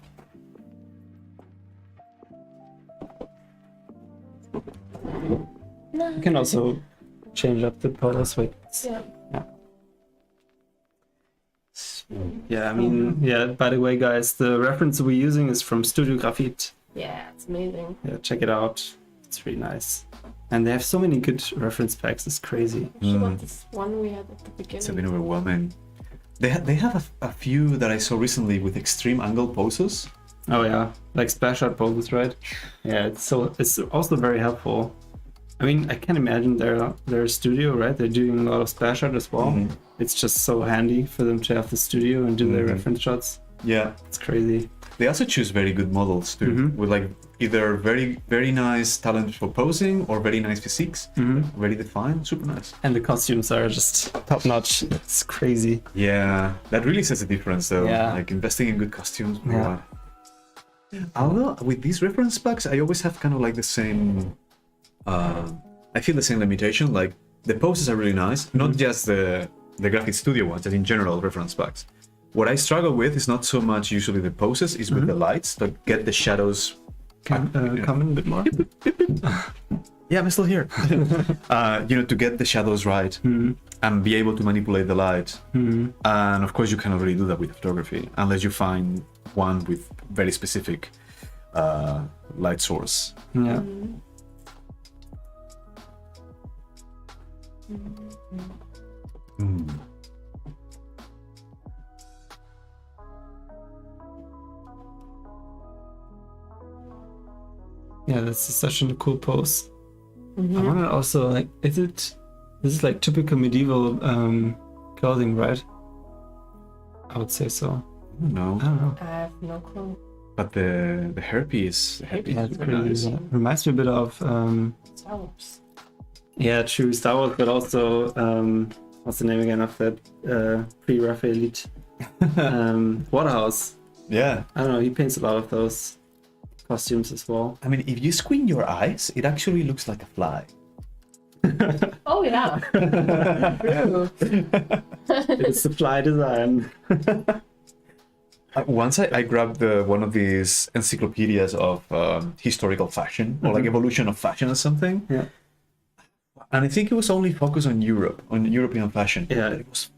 You can also change up the pose weights. Yeah. Yeah, I mean, yeah, by the way, guys, the reference we're using is from Studio Graphite. Yeah, it's amazing. Yeah, check it out. It's really nice. And they have so many good reference packs, it's crazy. Actually, what this one we had at the beginning. It's a bit overwhelming. They have a few that I saw recently with extreme angle poses. Oh yeah, like splash art poses, right? Yeah, it's also very helpful. I mean, I can imagine their studio, right? They're doing a lot of splash art as well. It's just so handy for them to have the studio and do their reference shots. Yeah, It's crazy. they also choose very good models too, with like either very very nice talent for posing or very nice physiques, very defined, super nice. And the costumes are just top notch. It's crazy. Yeah, that really says a difference though. Yeah. Like investing in good costumes. my Yeah. God. Although with these reference packs, I always have kind of like the same. I feel the same limitation. Like the poses are really nice, not just the graphic studio ones, but in general reference packs. What I struggle with is not so much usually the poses, is with the lights to get the shadows. Come in a bit more. Yeah, I'm still here. To get the shadows right and be able to manipulate the light. And of course, you cannot really do that with photography unless you find one with very specific light source. Yeah. Yeah, that's such a cool pose. I wanna also like, this is like typical medieval clothing, right? I would say so. No, I don't know. I have no clue. but the hairpiece, Yeah, it's very pretty nice. yeah. Reminds me a bit of Star Wars. yeah, true Star Wars, but also what's the name again of that pre-Raphaelite Waterhouse. Yeah, I don't know. He paints a lot of those costumes as well. I mean, if you squint your eyes, it actually looks like a fly. Oh yeah. True. It's the fly design. Once I grabbed one of these encyclopedias of historical fashion or like evolution of fashion or something. Yeah. And I think it was only focused on Europe, on European fashion. Yeah. It was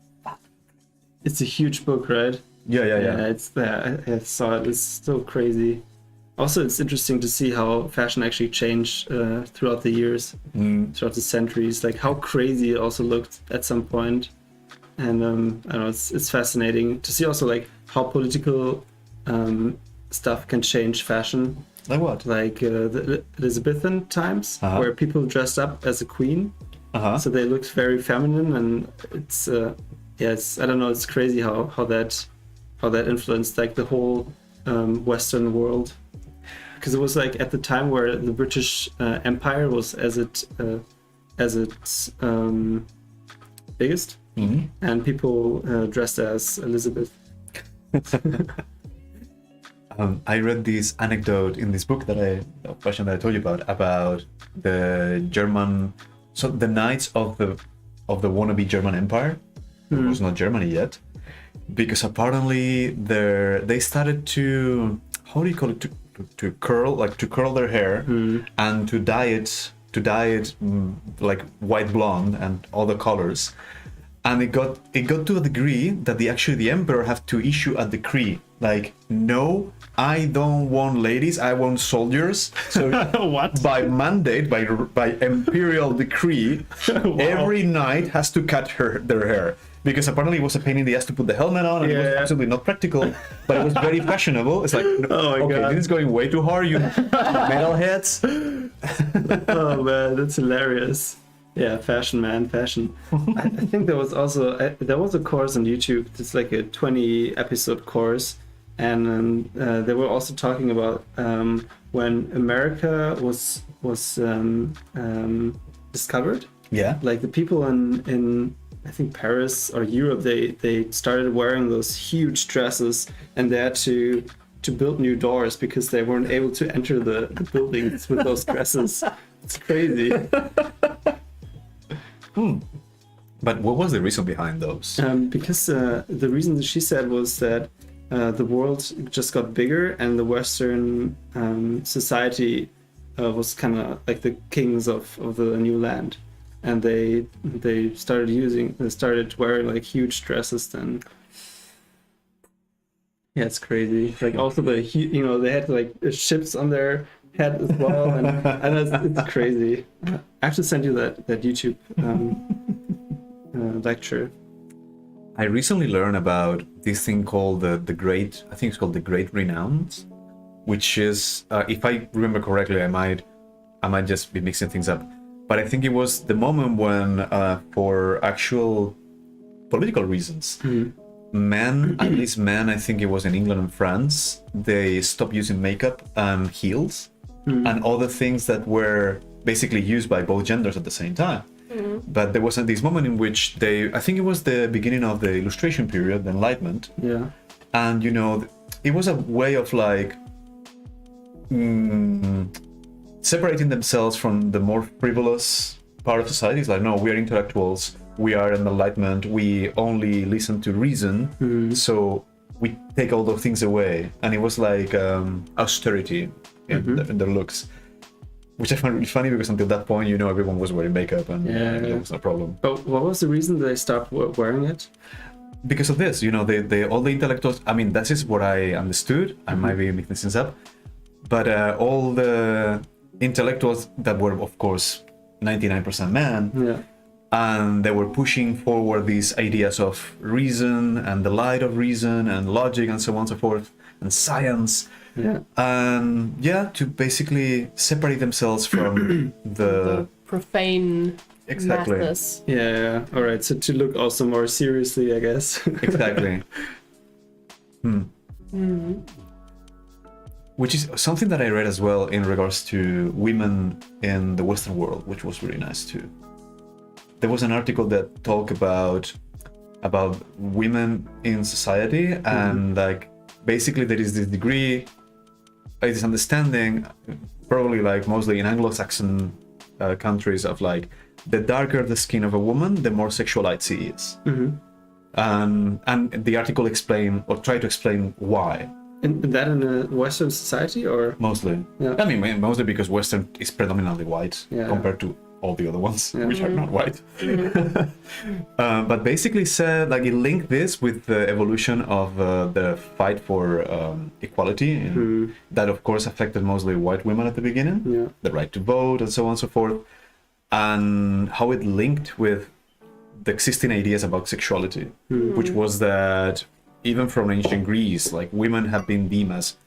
It's a huge book, right? yeah. It's there. I saw it. It's so crazy. Also, it's interesting to see how fashion actually changed throughout the years, throughout the centuries. Like how crazy it also looked at some point. And I don't know, it's fascinating to see also like how political stuff can change fashion. Like what? Like the Elizabethan times, where people dressed up as a queen, so they looked very feminine, and it's I don't know, it's crazy how that influenced like the whole Western world, because it was like at the time where the British Empire was as its biggest, and people dressed as Elizabeth. I read this anecdote in this book fashion that I told you about the German, so the knights of the wannabe German Empire, it was not Germany yet, because apparently they started to, how do you call it, to curl their hair and to dye it like white blonde and all the colors, and it got to a degree that the emperor had to issue a decree like, no, I don't want ladies, I want soldiers. So What? by mandate, by imperial decree, every knight has to cut their hair. Because apparently it was a pain in the ass to put the helmet on, and it was absolutely not practical, but it was very fashionable. It's like, God. This is going way too hard, you metalheads. Oh man, that's hilarious. Yeah, fashion, man, fashion. I think there was also there was a course on YouTube. It's like a 20 episode course, and they were also talking about when America was discovered. Yeah. Like the people in I think Paris or Europe, they started wearing those huge dresses, and they had to build new doors because they weren't able to enter the buildings with those dresses. It's crazy. But what was the reason behind those? Because the reason that she said was that the world just got bigger, and the Western society was kind of like the kings of the new land, and they started wearing like huge dresses then. Yeah, it's crazy. Like also they had like ships on their head as well, and it's crazy. I have to send you that YouTube lecture. I recently learned about this thing called the Great, I think it's called the Great Renounce, which is, if I remember correctly, I might just be mixing things up, but I think it was the moment when, for actual political reasons, men, at least men, I think it was in England and France, they stopped using makeup and heels and other things that were basically used by both genders at the same time. But there was this moment in which I think it was the beginning of the Illustration period, the Enlightenment. Yeah. And, it was a way of like separating themselves from the more frivolous part of society. It's like, no, we are intellectuals, we are an Enlightenment, we only listen to reason, so we take all those things away. And it was like austerity in their looks. Which I found really funny because until that point, everyone was wearing makeup and there was no problem. But what was the reason they stopped wearing it? Because of this, all the intellectuals, I mean, that is what I understood. I might be making things up. But all the intellectuals that were, of course, 99% men, and they were pushing forward these ideas of reason and the light of reason and logic and so on and so forth, and science. And to basically separate themselves from the profane madness. Yeah. All right. So to look also more seriously, I guess. Exactly. Which is something that I read as well in regards to women in the Western world, which was really nice too. There was an article that talked about women in society, and like basically there is this degree, this understanding, probably like mostly in Anglo-Saxon countries, of like the darker the skin of a woman, the more sexualized she is. And the article tried to explain why. And that in a Western society, or mostly? Yeah. I mean, mostly because Western is predominantly white compared to all the other ones, which are not white. But basically said, like, it linked this with the evolution of the fight for equality, that of course affected mostly white women at the beginning, the right to vote and so on and so forth, and how it linked with the existing ideas about sexuality, which was that even from ancient Greece, like, women have been deemed as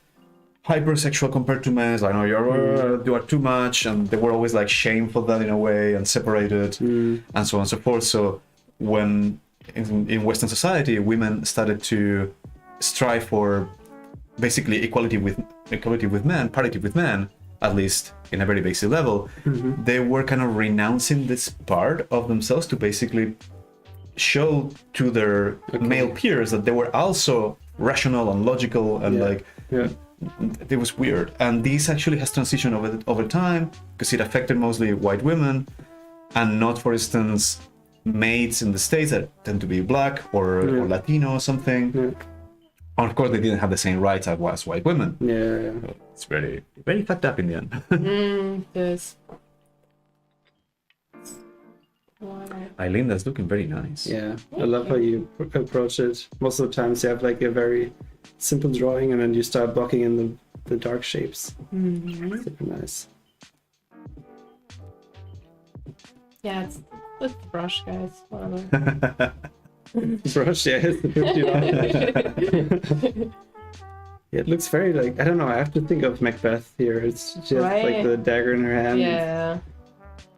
hypersexual compared to men. I know you are too much, and they were always like shamed for that in a way and separated, and so on and so forth. So when in Western society, women started to strive for basically equality with men, parity with men, at least in a very basic level, they were kind of renouncing this part of themselves to basically show to their male peers that they were also rational and logical and it was weird. And this actually has transitioned over time, because it affected mostly white women and not, for instance, maids in the States that tend to be black or Latino or something. And of course, they didn't have the same rights as white women. So it's very, very fucked up in the end. Yes. Wow. Eileen, that's looking very nice. Yeah, I love how you approach it. Most of the times you have like a very simple drawing, and then you start blocking in the dark shapes. Super nice. Yeah, it's the brush, guys. Whatever. Brush, yeah, it's the $50. Yeah, it looks very like, I don't know, I have to think of Macbeth here. It's just like the dagger in her hand. Yeah.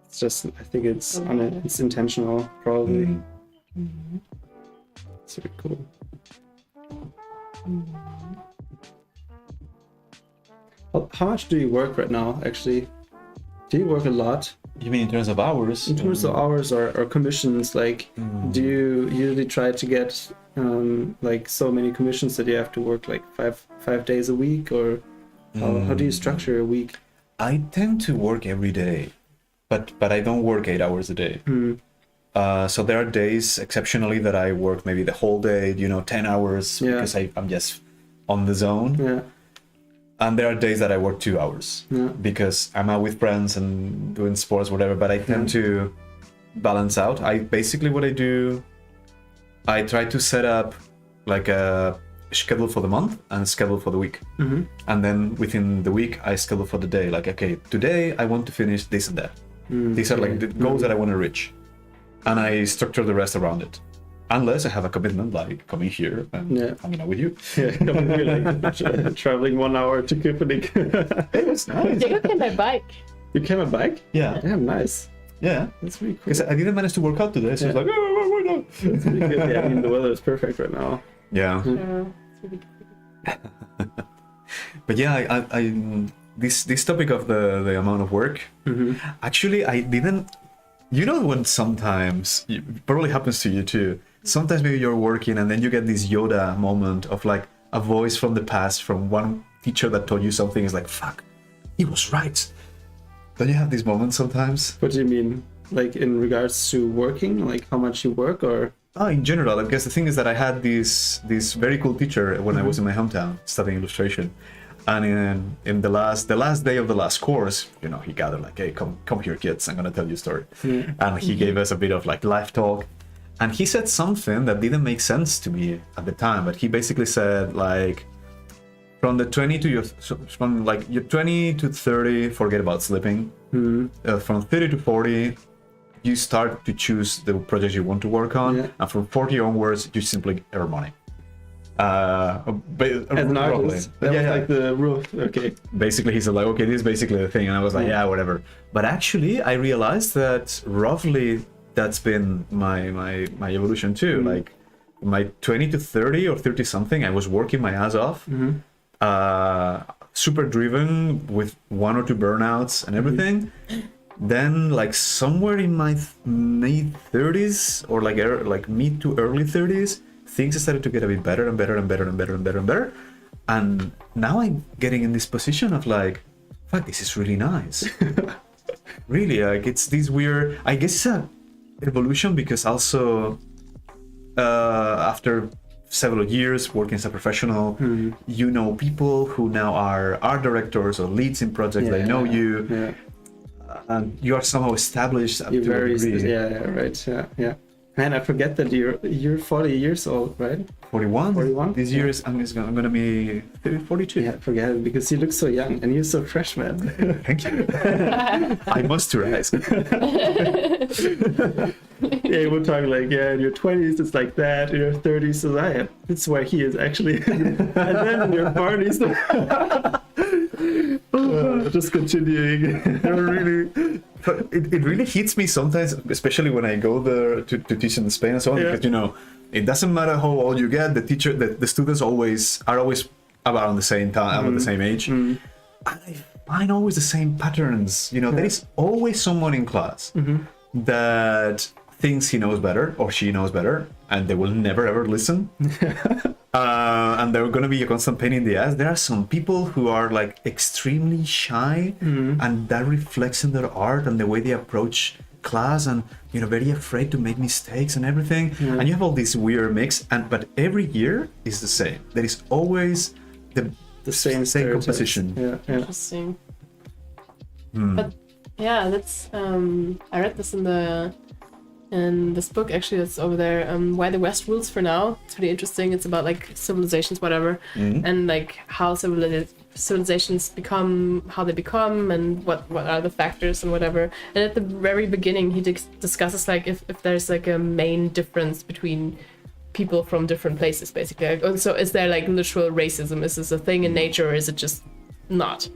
It's just, I think it's it's intentional, probably. Super cool. How much do you work right now, actually? Do you work a lot? You mean in terms of hours? In terms of hours or commissions, like, do you usually try to get like so many commissions that you have to work like five days a week, or how do you structure a week? I tend to work every day, but I don't work 8 hours a day. So there are days exceptionally that I work maybe the whole day, 10 hours because I'm just on the zone. Yeah. And there are days that I work 2 hours because I'm out with friends and doing sports, whatever. But I tend to balance out. What I do, I try to set up like a schedule for the month and a schedule for the week. And then within the week, I schedule for the day. Like, okay, today I want to finish this and that. These are like the goals that I want to reach. And I structure the rest around it. Unless I have a commitment, like coming here and hanging out with you. Yeah, coming here, like traveling 1 hour to Köpenick. It was nice. Jacob came by bike. You came on bike? Yeah. Yeah, nice. Yeah. That's really cool. Because I didn't manage to work out today, so it's like, why not? That's really good. Yeah, I mean, the weather is perfect right now. Yeah. It's really cool. But yeah, I this topic of the amount of work, actually, I didn't. When sometimes it probably happens to you too. Sometimes maybe you're working and then you get this Yoda moment of like a voice from the past from one teacher that told you something. Is like, fuck, he was right. Don't you have these moments sometimes? What do you mean? Like in regards to working, like how much you work, or? Oh, in general, I guess the thing is that I had this very cool teacher when I was in my hometown studying illustration. And in the last day of the last course, he gathered like, hey, come here, kids, I'm gonna tell you a story. And he gave us a bit of like life talk. And he said something that didn't make sense to me at the time, but he basically said like, from your 20 to 30, forget about sleeping. From 30 to 40, you start to choose the projects you want to work on, and from 40 onwards, you simply earn money. As an artist, that was like the rule. Okay. Basically, he said like, okay, this is basically the thing, and I was like, yeah, whatever. But actually, I realized that roughly that's been my evolution too. Like my 20 to 30 or 30 something, I was working my ass off, super driven with 1 or 2 burnouts and everything. Then like somewhere in my mid 30s or like mid to early 30s, things started to get a bit better and better and better and better and better and better. And now I'm getting in this position of like, fuck, this is really nice. Really, like it's this weird, I guess it's a evolution because also after several years working as a professional, people who now are art directors or leads in projects. They know you, and you are somehow established up to a degree. Right. Man, I forget that you're 40 years old, right? 41. 41. This year I'm gonna be 42. Yeah, forget it, because you look so young and you're so fresh, man. Thank you. I must rise. Yeah, we're talking like, in your 20s it's like that, in your 30s so that's where he is actually. And then in your 40s. Just continuing. It really hits me sometimes, especially when I go there to teach in Spain and so on, because it doesn't matter how old you get, the students are always around the same time, about the same age. And I find always the same patterns. There is always someone in class that thinks he knows better or she knows better, and they will never ever listen. And they're going to be a constant pain in the ass. There are some people who are like extremely shy, and that reflects in their art and the way they approach class, and very afraid to make mistakes and everything. And you have all this weird mix, but every year is the same. There is always the same composition. Interesting. But yeah, that's I read this in this book actually that's over there, Why the West Rules for Now. It's really interesting. It's about like civilizations, whatever, and like how civilizations become how they become, and what are the factors and whatever. And at the very beginning he discusses like if there's like a main difference between people from different places, basically. Like, so is there like literal racism? Is this a thing in nature, or is it just not.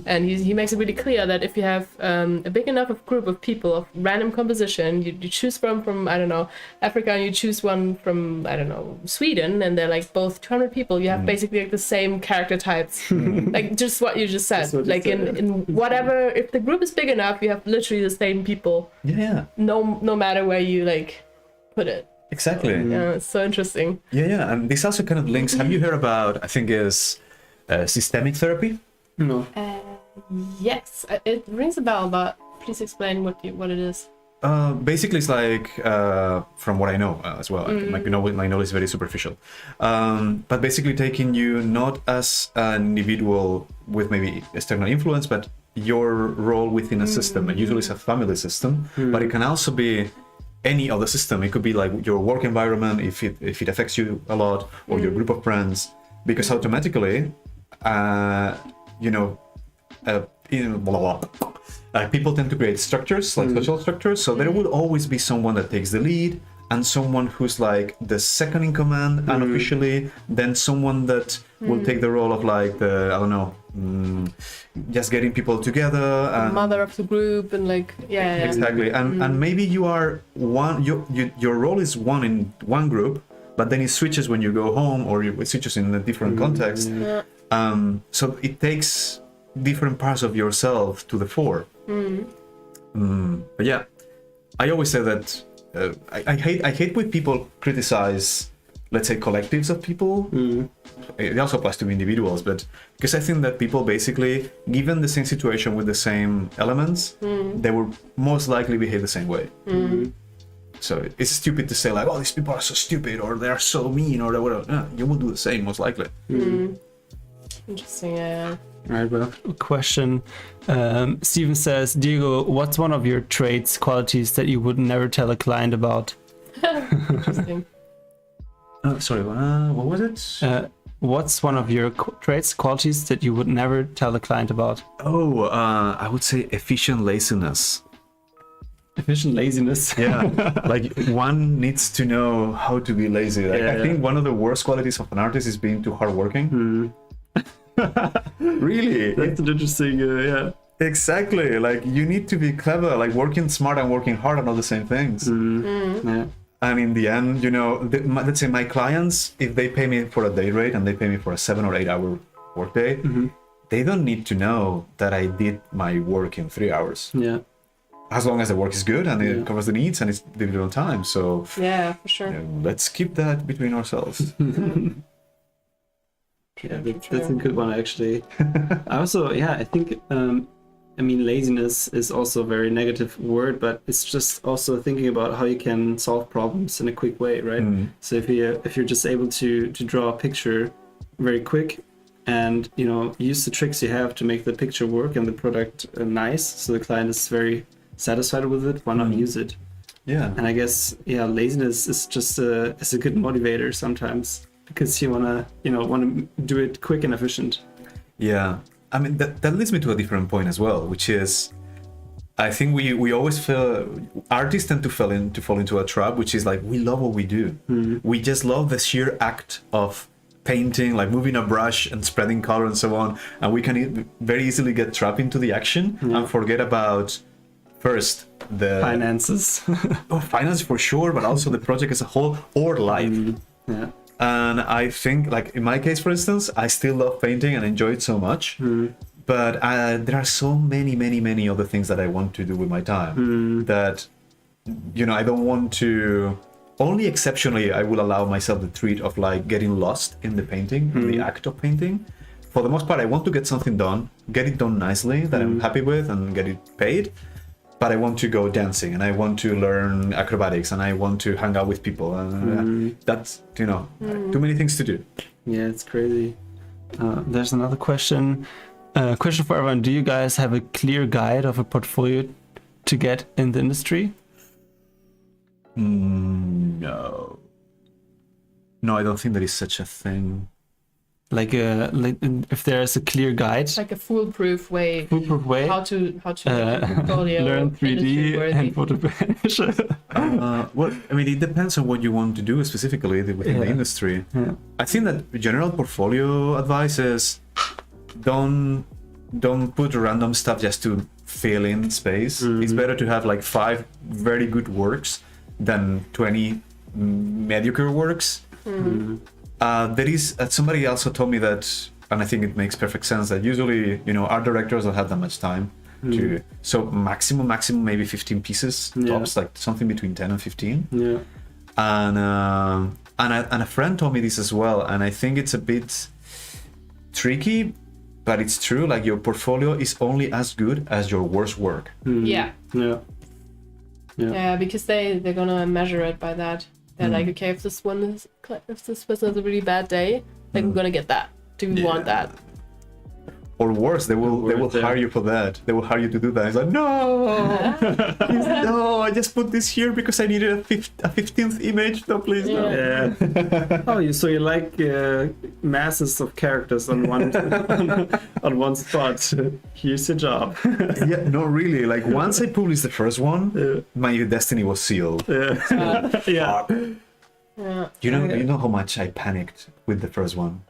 And he makes it really clear that if you have a big enough of group of people of random composition, you choose from I don't know, Africa, and you choose one from, I don't know, Sweden, and they're like both 200 people, you have basically like the same character types. Like just what you just said. Like in whatever, if the group is big enough, you have literally the same people. Yeah. No matter where you like put it. Exactly. Yeah, it's so interesting. Yeah, and this also kind of links. Have you heard about? I think is systemic therapy. No. Yes, it rings a bell, but please explain what it is. Basically, it's like from what I know as well. Like, my knowledge is very superficial. But basically, taking you not as an individual with maybe external influence, but your role within a system. And usually, it's a family system, but it can also be any other system. It could be like your work environment if it affects you a lot, or your group of friends, because automatically, people tend to create structures, like social structures. So there will always be someone that takes the lead, and someone who's like the second in command unofficially, then someone that will take the role of like the, I don't know, just getting people together. And Mother of the group, and like, yeah. Exactly. And maybe you are one, your role is one in one group, but then it switches when you go home, or it switches in a different context. Yeah. So it takes different parts of yourself to the fore. But yeah, I always say that I hate when people criticize, let's say, collectives of people. It also applies to individuals, but because I think that people basically, given the same situation with the same elements, they will most likely behave the same way. So it's stupid to say like, oh, these people are so stupid, or they are so mean, or whatever. No, you will do the same most likely. Interesting, yeah. All right, well, question. Steven says, Diego, what's one of your traits, qualities that you would never tell a client about? Interesting. Sorry, what was it? What's one of your traits, qualities that you would never tell a client about? Oh, I would say efficient laziness. Efficient laziness. Yeah, like one needs to know how to be lazy. Like, I think one of the worst qualities of an artist is being too hardworking. Really? That's an interesting, yeah. Exactly. Like you need to be clever. Like working smart and working hard are not the same things. Yeah. And in the end, let's say my clients, if they pay me for a day rate and they pay me for a 7 or 8 hour workday, they don't need to know that I did my work in 3 hours. Yeah. As long as the work is good and it covers the needs and it's delivered on time. So Yeah, for sure. let's keep that between ourselves. Yeah, that's a good one, actually. I think, laziness is also a very negative word, but it's just also thinking about how you can solve problems in a quick way, right? So if you're just able to draw a picture very quick, and use the tricks you have to make the picture work and the product nice, so the client is very satisfied with it, why not use it? Yeah. And I guess laziness is just a good motivator sometimes, because you wanna do it quick and efficient. Yeah, I mean that leads me to a different point as well, which is I think we always feel artists tend to fall into a trap, which is like we love what we do. We just love the sheer act of painting, like moving a brush and spreading color and so on, and we can very easily get trapped into the action and forget about first the finances. Finance for sure, but also the project as a whole or life. Yeah. And I think, like in my case, for instance, I still love painting and enjoy it so much. But there are so many other things that I want to do with my time that, I don't want to. Only exceptionally, I will allow myself the treat of like getting lost in the painting, in the act of painting. For the most part, I want to get something done, get it done nicely that I'm happy with, and get it paid. But I want to go dancing, and I want to learn acrobatics, and I want to hang out with people, and that's too many things to do. Yeah, it's crazy. There's another question. Question for everyone: do you guys have a clear guide of a portfolio to get in the industry? No, I don't think there is such a thing. Like if there's a clear guide, Like a foolproof way. How to portfolio learn 3D and photo finish. Well, I mean, it depends on what you want to do specifically within the industry. Yeah. I think that general portfolio advice is don't don't put random stuff just to fill in space. It's better to have like 5 very good works than 20 mediocre works. There is somebody also told me that, and I think it makes perfect sense, that usually, you know, art directors don't have that much time to, so maximum maybe 15 pieces tops, like something between 10 and 15. Yeah. And a friend told me this as well, and I think it's a bit tricky, but it's true. Like, your portfolio is only as good as your worst work. Yeah. Yeah. Yeah, because they're gonna measure it by that. They're like, okay, if this person has a really bad day, like we're gonna get that. Do we want that? Or worse, they will hire you for that. They will hire you to do that. It's like, no, no, I just put this here because I needed a 15th image. No, please, no. Yeah. Oh, so you like masses of characters on one on one spot? Here's your job. Yeah, no, really. Like, once I published the first one, my destiny was sealed. Yeah. Yeah. You know how much I panicked with the first one.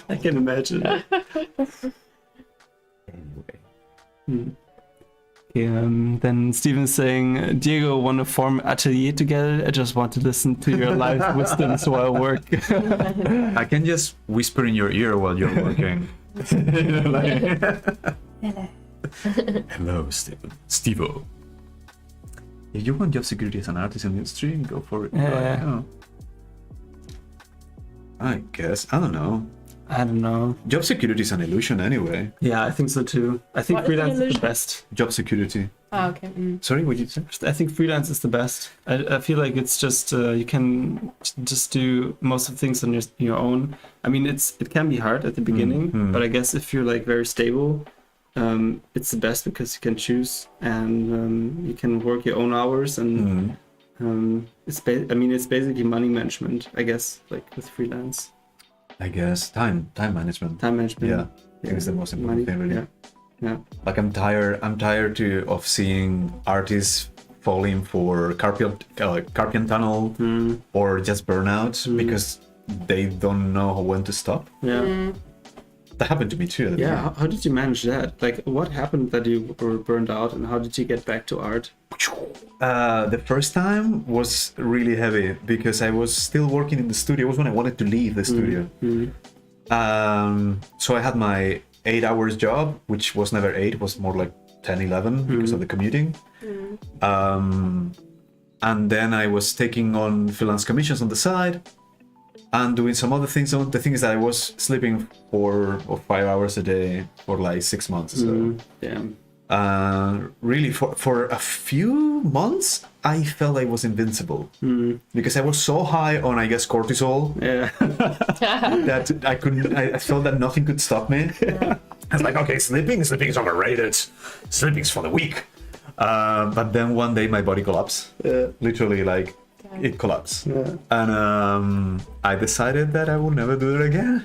I can imagine. Anyway. Then Steven's saying, Diego, want to form atelier together? I just want to listen to your life wisdoms while I work. I can just whisper in your ear while you're working. Hello, Steven. Stevo. If you want job security as an artist in the industry, go for it. Yeah. I guess. I don't know. I don't know. Job security is an illusion anyway. Yeah, I think so too. I think What is freelance the is the illusion? best. Job security. Okay. Sorry, what did you say? I think freelance is the best. I feel like it's just you can just do most of the things on your own. I mean, it can be hard at the beginning, but I guess if you're like very stable, it's the best because you can choose and you can work your own hours and it's basically money management, I guess, like with freelance. I guess time management. Time management. Yeah, I think it's the most important thing, really. Yeah. Like, I'm tired of seeing artists falling for carpian tunnel or just burnout because they don't know when to stop. Yeah. That happened to me too. Yeah. How did you manage that? Like, what happened that you were burned out, and how did you get back to art? The first time was really heavy because I was still working in the studio. It was when I wanted to leave the studio. So I had my 8 hours job, which was never 8, it was more like 10, 11 because of the commuting. And then I was taking on freelance commissions on the side and doing some other things. The thing is that I was sleeping 4 or 5 hours a day for like 6 months. So really for a few months I felt I was invincible because I was so high on, I guess, cortisol that I felt that nothing could stop me. I was like, okay, sleeping is overrated, sleeping's for the weak. But then one day my body collapsed, literally, like it collapsed, and I decided that I will never do it again.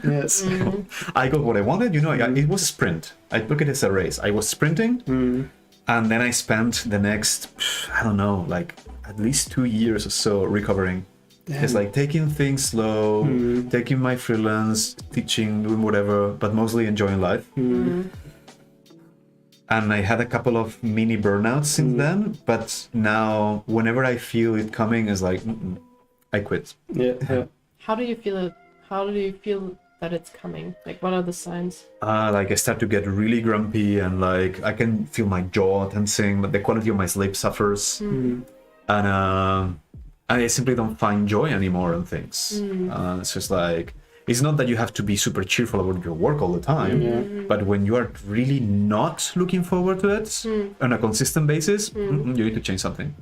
I got what I wanted, it was a sprint. I took it as a race. I was sprinting, and then I spent the next, I don't know, like at least 2 years or so recovering. It's like taking things slow, taking my freelance, teaching, doing whatever, but mostly enjoying life. And I had a couple of mini burnouts since then, but now whenever I feel it coming, it's like, I quit. How do you feel it? How do you feel that it's coming? Like, what are the signs? Like, I start to get really grumpy, and like I can feel my jaw tensing, but the quality of my sleep suffers, and I simply don't find joy anymore in things. It's just like, it's not that you have to be super cheerful about your work all the time, but when you are really not looking forward to it on a consistent basis, you need to change something.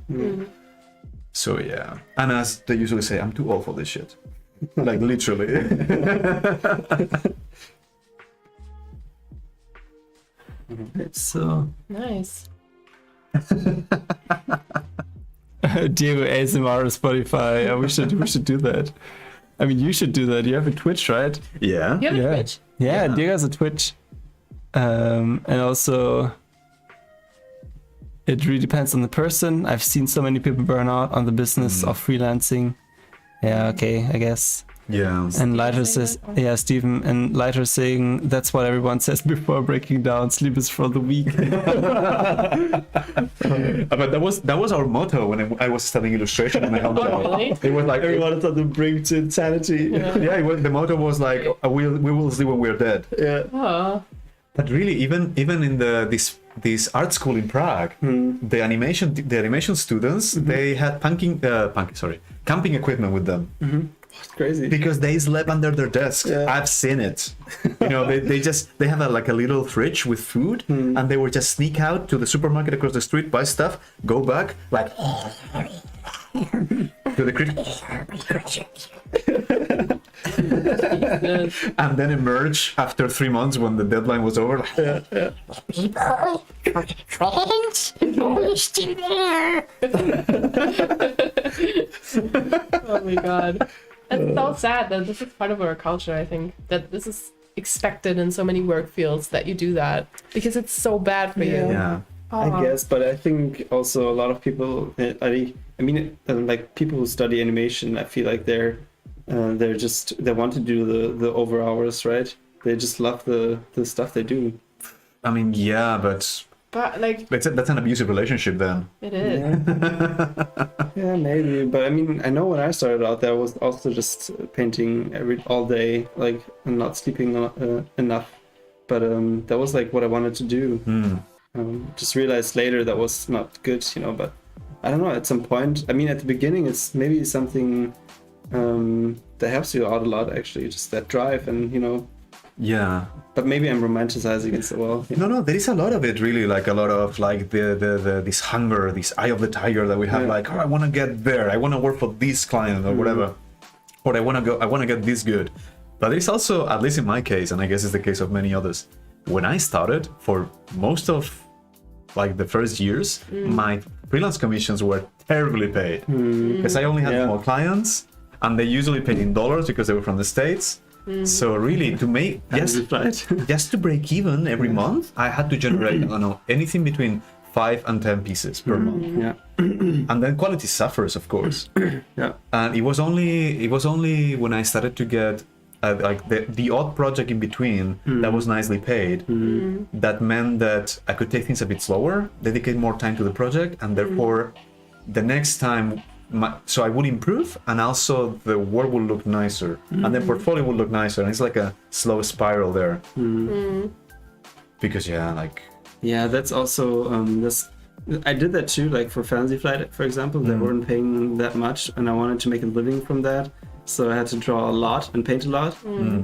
So yeah, and as they usually say, I'm too old for this shit. Like, literally. It's so Nice. Diego ASMR on Spotify. Yeah, we should do that. I mean, you should do that. You have a Twitch, right? Yeah. You have a Twitch? Yeah, Diego has a Twitch. And also, it really depends on the person. I've seen so many people burn out on the business of freelancing. Yeah, okay, I guess. Yeah. And Lighter says, yeah, Stephen, and Lighter saying that's what everyone says before breaking down. Sleep is for the weak. But that was our motto when I was studying illustration in my hometown. Oh, really? It was like Everyone is on the brink to insanity. yeah, the motto was like we will see when we're dead. Yeah. Oh. But really, even in this art school in Prague, the animation students they had camping equipment with them. It's crazy. Because they slept under their desks. Yeah. I've seen it. You know, they have like a little fridge with food, and they would just sneak out to the supermarket across the street, buy stuff, go back like to the and then emerge after 3 months when the deadline was over. Oh my god. That's so sad that this is part of our culture, I think. That this is expected in so many work fields that you do that. Because it's so bad for you. Yeah. I guess, but I think also a lot of people, like people who study animation, I feel like they want to do the over hours, right? They just love the stuff they do. I mean, yeah, but like that's an abusive relationship then. it is. Yeah, maybe. But I mean, I know when I started out there, I was also just painting all day, like, and not sleeping enough. But that was like what I wanted to do. Just realized later that was not good, you know. But I don't know. At some point, I mean, at the beginning, it's maybe something that helps you out a lot. Actually, just that drive, and you know. Yeah. But maybe I'm romanticizing it as well. Yeah. No, there is a lot of it really, like a lot of like the this hunger, this eye of the tiger that we have, like, oh, I want to get there, I want to work for this client or whatever, or I want to get this good. But there's also, at least in my case, and I guess it's the case of many others, when I started, for most of like the first years, my freelance commissions were terribly paid because I only had small clients, and they usually paid in dollars because they were from the States. So really, to make just to break even every month, I had to generate I don't know, anything between 5 and 10 pieces per month. Yeah. And then quality suffers, of course. Yeah. And it was only when I started to get like the odd project in between that was nicely paid, that meant that I could take things a bit slower, dedicate more time to the project, and therefore the next time. So I would improve, and also the work will look nicer, and the portfolio will look nicer, and it's like a slow spiral there. Because that's also I did that too, like for Fantasy Flight, for example. They weren't paying that much, and I wanted to make a living from that, so I had to draw a lot and paint a lot.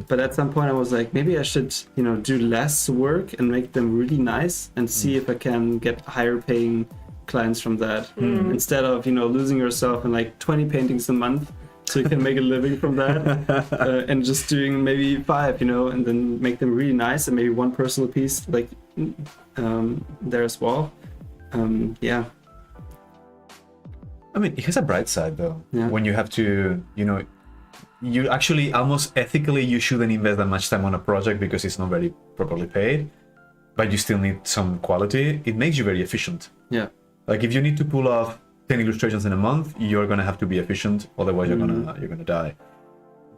But at some point I was like, maybe I should, you know, do less work and make them really nice, and see if I can get higher paying clients from that, instead of, you know, losing yourself in like 20 paintings a month so you can make a living from that, and just doing maybe 5, you know, and then make them really nice, and maybe one personal piece like there as well. Yeah, I mean, it has a bright side though. Yeah. When you have to, you know, you actually almost ethically you shouldn't invest that much time on a project because it's not very properly paid, but you still need some quality. It makes you very efficient. yeah. Like if you need to pull off 10 illustrations in a month, you're gonna have to be efficient, otherwise you're gonna die.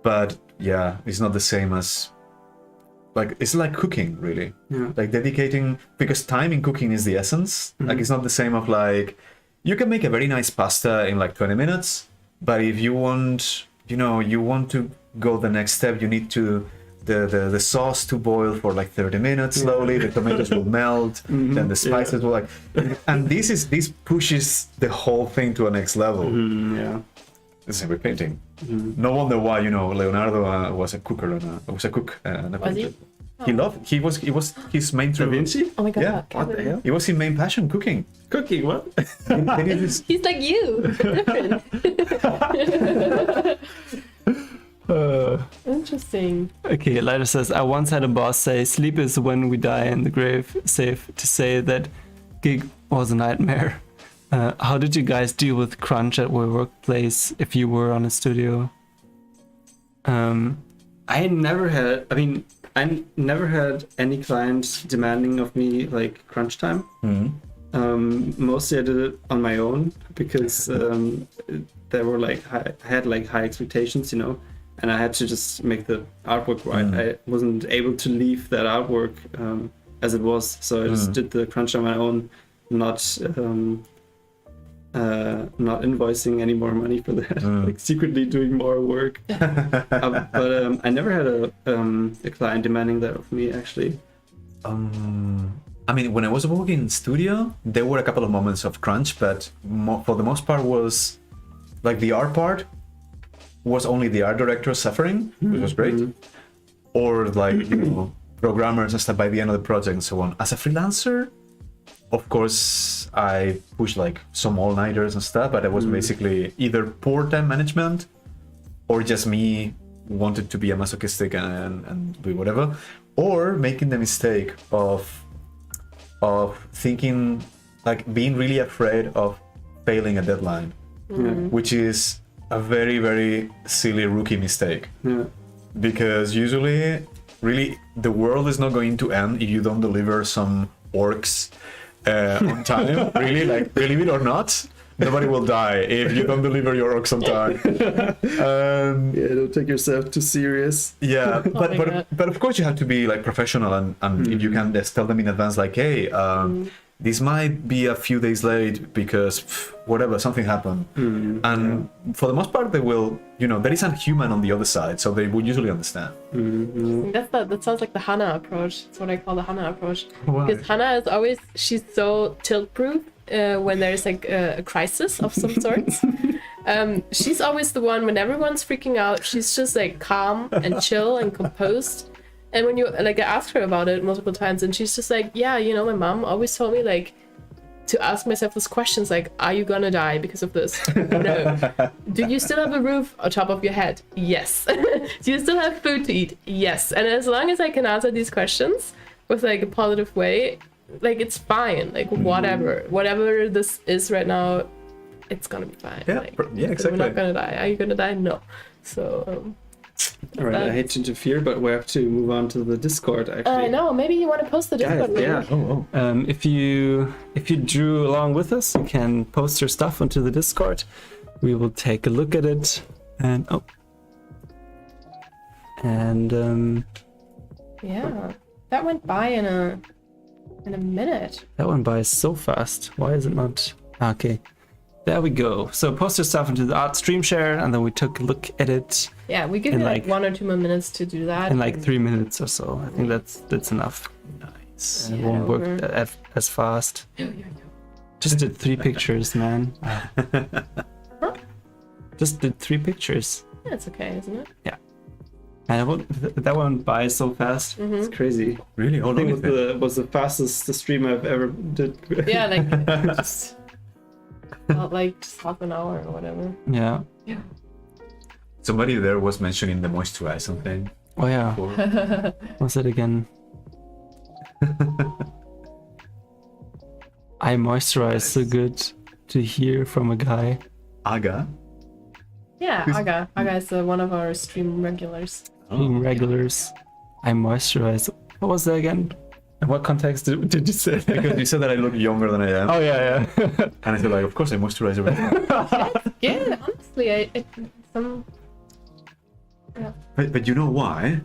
But yeah, it's not the same as like it's like cooking really. Yeah. Like dedicating, because time in cooking is the essence. Like it's not the same of like you can make a very nice pasta in like 20 minutes, but if you want, you know, you want to go the next step, you need to the sauce to boil for like 30 minutes slowly, the tomatoes will melt, then the spices will like, and this pushes the whole thing to a next level. Yeah. The same with painting. No wonder why, you know, Leonardo was a cooker and a cook and a painter. He was his main Da Vinci? Oh my god. Yeah. What the hell? It was his main passion, cooking. Cooking? What? He's like you. Different. Interesting. Okay, Lighter says, I once had a boss say, sleep is when we die in the grave. Safe to say that gig was a nightmare. How did you guys deal with crunch at your workplace if you were on a studio? I never had any client demanding of me like crunch time. Mostly I did it on my own because there were like I had like high expectations, you know. and I had to just make the artwork right. I wasn't able to leave that artwork as it was, so I just did the crunch on my own, not invoicing any more money for that, like secretly doing more work. But I never had a client demanding that of me, actually. I mean, when I was working in studio, there were a couple of moments of crunch, but for the most part was like the art part was only the art director suffering, which was great, or like programmers and stuff by the end of the project and so on. As a freelancer, of course, I pushed like some all-nighters and stuff, but it was basically either poor time management or just me wanted to be a masochistic and do whatever, or making the mistake of thinking, like being really afraid of failing a deadline, which is a very, very silly rookie mistake. Because usually, really, the world is not going to end if you don't deliver some orcs on time. Really, like, believe it or not, nobody will die if you don't deliver your orcs on time. Don't take yourself too serious. Yeah, but of course you have to be like professional, and if you can just tell them in advance, like, hey, this might be a few days late because whatever, something happened. And for the most part, they will, there is a human on the other side, so they would usually understand. That sounds like the Hannah approach. That's what I call the Hannah approach. Why? Because Hannah is always, she's so tilt-proof when there's like a crisis of some sorts. She's always the one when everyone's freaking out. She's just like calm and chill and composed. And when you like, I asked her about it multiple times, and she's just like, yeah, my mom always told me like to ask myself these questions like, are you gonna die because of this? No. Do you still have a roof on top of your head? Yes. Do you still have food to eat? Yes. And as long as I can answer these questions with like a positive way, like it's fine. Like whatever this is right now, it's gonna be fine. Yeah, like, exactly. We're not gonna die. Are you gonna die? No. So. All right, I hate to interfere, but we have to move on to the Discord. Actually, I know. Maybe you want to post the Discord. yeah. If you drew along with us, you can post your stuff onto the Discord. We will take a look at it, and yeah, that went by in a minute. that went by so fast. Why is it not? Okay, there we go. So post your stuff into the art stream share, and then we took a look at it. Yeah, we give you like 1 or 2 more minutes to do that. In like 3 minutes or so. I think that's enough. Nice. It won't work as fast. Just did 3 pictures, man. Just did 3 pictures. Yeah, it's okay, isn't it? Yeah. And that went by so fast. It's crazy. Really? I think it was the fastest stream I've ever did. Yeah, like just felt like just half an hour or whatever. Yeah. Somebody there was mentioning the moisturize something. Oh yeah. Before. What's it again? I moisturize so good to hear from a guy. Aga? Yeah, Aga. Aga is one of our stream regulars. Being regulars. I moisturize. What was that again? In what context did you say? Because you said that I look younger than I am. Oh yeah. And I said like, of course I moisturize every day. Yeah, honestly, But you know why?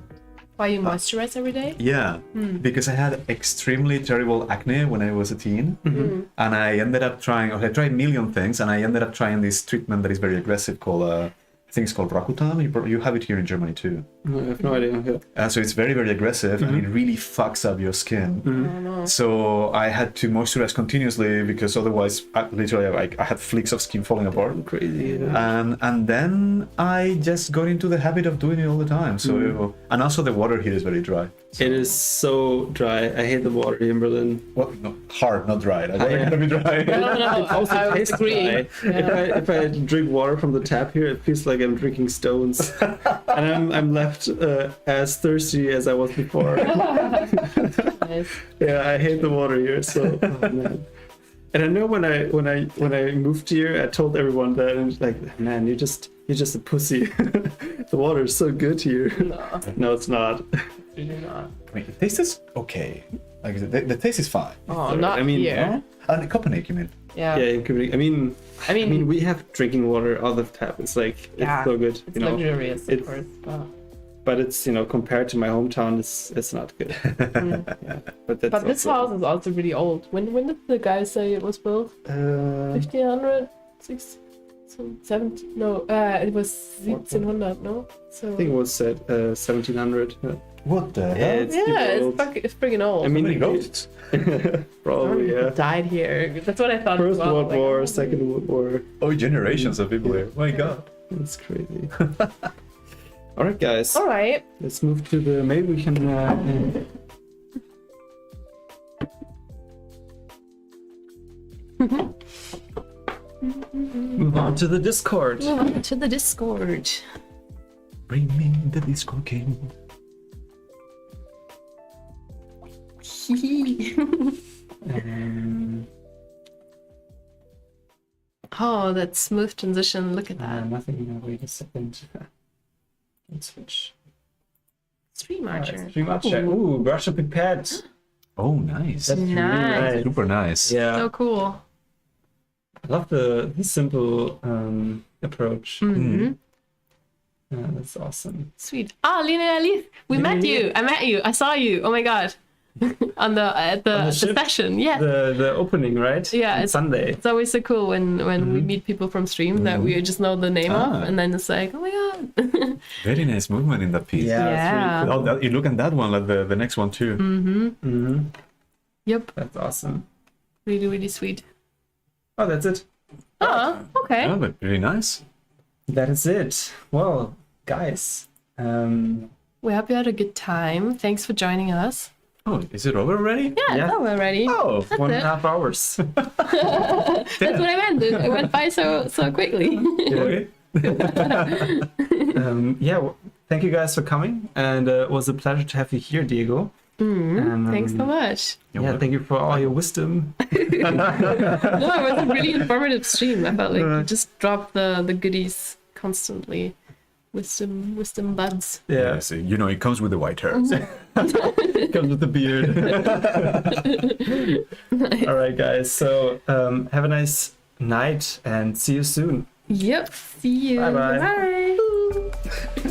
Why you moisturize every day? Yeah, because I had extremely terrible acne when I was a teen, and I ended up I tried a million things, and I ended up trying this treatment that is very aggressive called, I think it's called Rakutan. You have it here in Germany too. No, I have no idea. So it's very, very aggressive, and it really fucks up your skin. So I had to moisturize continuously because otherwise, I had flecks of skin falling apart. Crazy. Yeah. And then I just got into the habit of doing it all the time. So and also the water here is very dry. It is so dry. I hate the water here in Berlin. Well, no, hard, not dry. I don't like it to be dry. No, It also I tastes agree. dry. Yeah. If I drink water from the tap here, it feels like I'm drinking stones, and I'm left as thirsty as I was before. Nice. Yeah, I hate the water here. So, oh, man. And I know when I moved here, I told everyone that, and it's like, man, you're just a pussy. The water is so good here. No, it's not. It's really not. I mean, the taste is okay. Like the taste is fine. Oh, not I mean, here. And Copenhagen, you mean? Yeah. Yeah, I mean, we have drinking water out of tap. It's like Yeah, it's so good. It's luxurious, of It's- course. Oh. But it's compared to my hometown, it's not good. Yeah, but that's But this also, house is also really old. When did the guy say it was built? 1500? 17? No, it was 1700, no? So I think it was said 1700. What the Yeah, hell? it's super yeah, old. it's freaking old. I mean, Many ghosts. probably People yeah. died here. That's what I thought. First as well. World like, War, oh, Second World War. Oh, generations of people here. My God. That's crazy. All right, guys. All right. Let's move to the. Maybe we can. Move on to the Discord. Move on to the Discord. Bring me the Disco King. Um, Oh, that smooth transition. Look at that. nothing. Wait a second. Let's switch. Stream All Archer. right, Stream Archer. Ooh, Russia prepared. Oh, nice. That's really Nice. nice. Super nice. Yeah, So cool. I love the simple approach. Mm-hmm. That's awesome. Sweet. Ah, Lina Ali, we met you. I met you. I saw you. Oh my god. On the ship? session. Yeah. The opening, right? Yeah, On it's- Sunday. It's always so cool when we meet people from stream that we just know the name Ah. of, and then it's like, oh my god. Very nice movement in that piece. Yeah, it's really Yeah. cool. Oh, you look at that one, like the next one too. Mm-hmm. Yep. That's awesome. Really, really sweet. Oh, that's it. Oh, okay. Yeah, but really nice. That is it. Well, guys. We hope you had a good time. Thanks for joining us. Oh, is it over already? Yeah, Yeah. no, we're ready. Oh, That's 1.5 hours. That's what I meant. It went by so quickly. okay. Thank you guys for coming, and it was a pleasure to have you here, Diego. Thanks so much. Yeah, thank you for all your wisdom. No, it was a really informative stream. I felt like you just dropped the goodies constantly. Wisdom buds. Yeah, see, it comes with the white hair. Comes with the beard. All right, guys. So have a nice night and see you soon. Yep. See you. Bye-bye. Bye.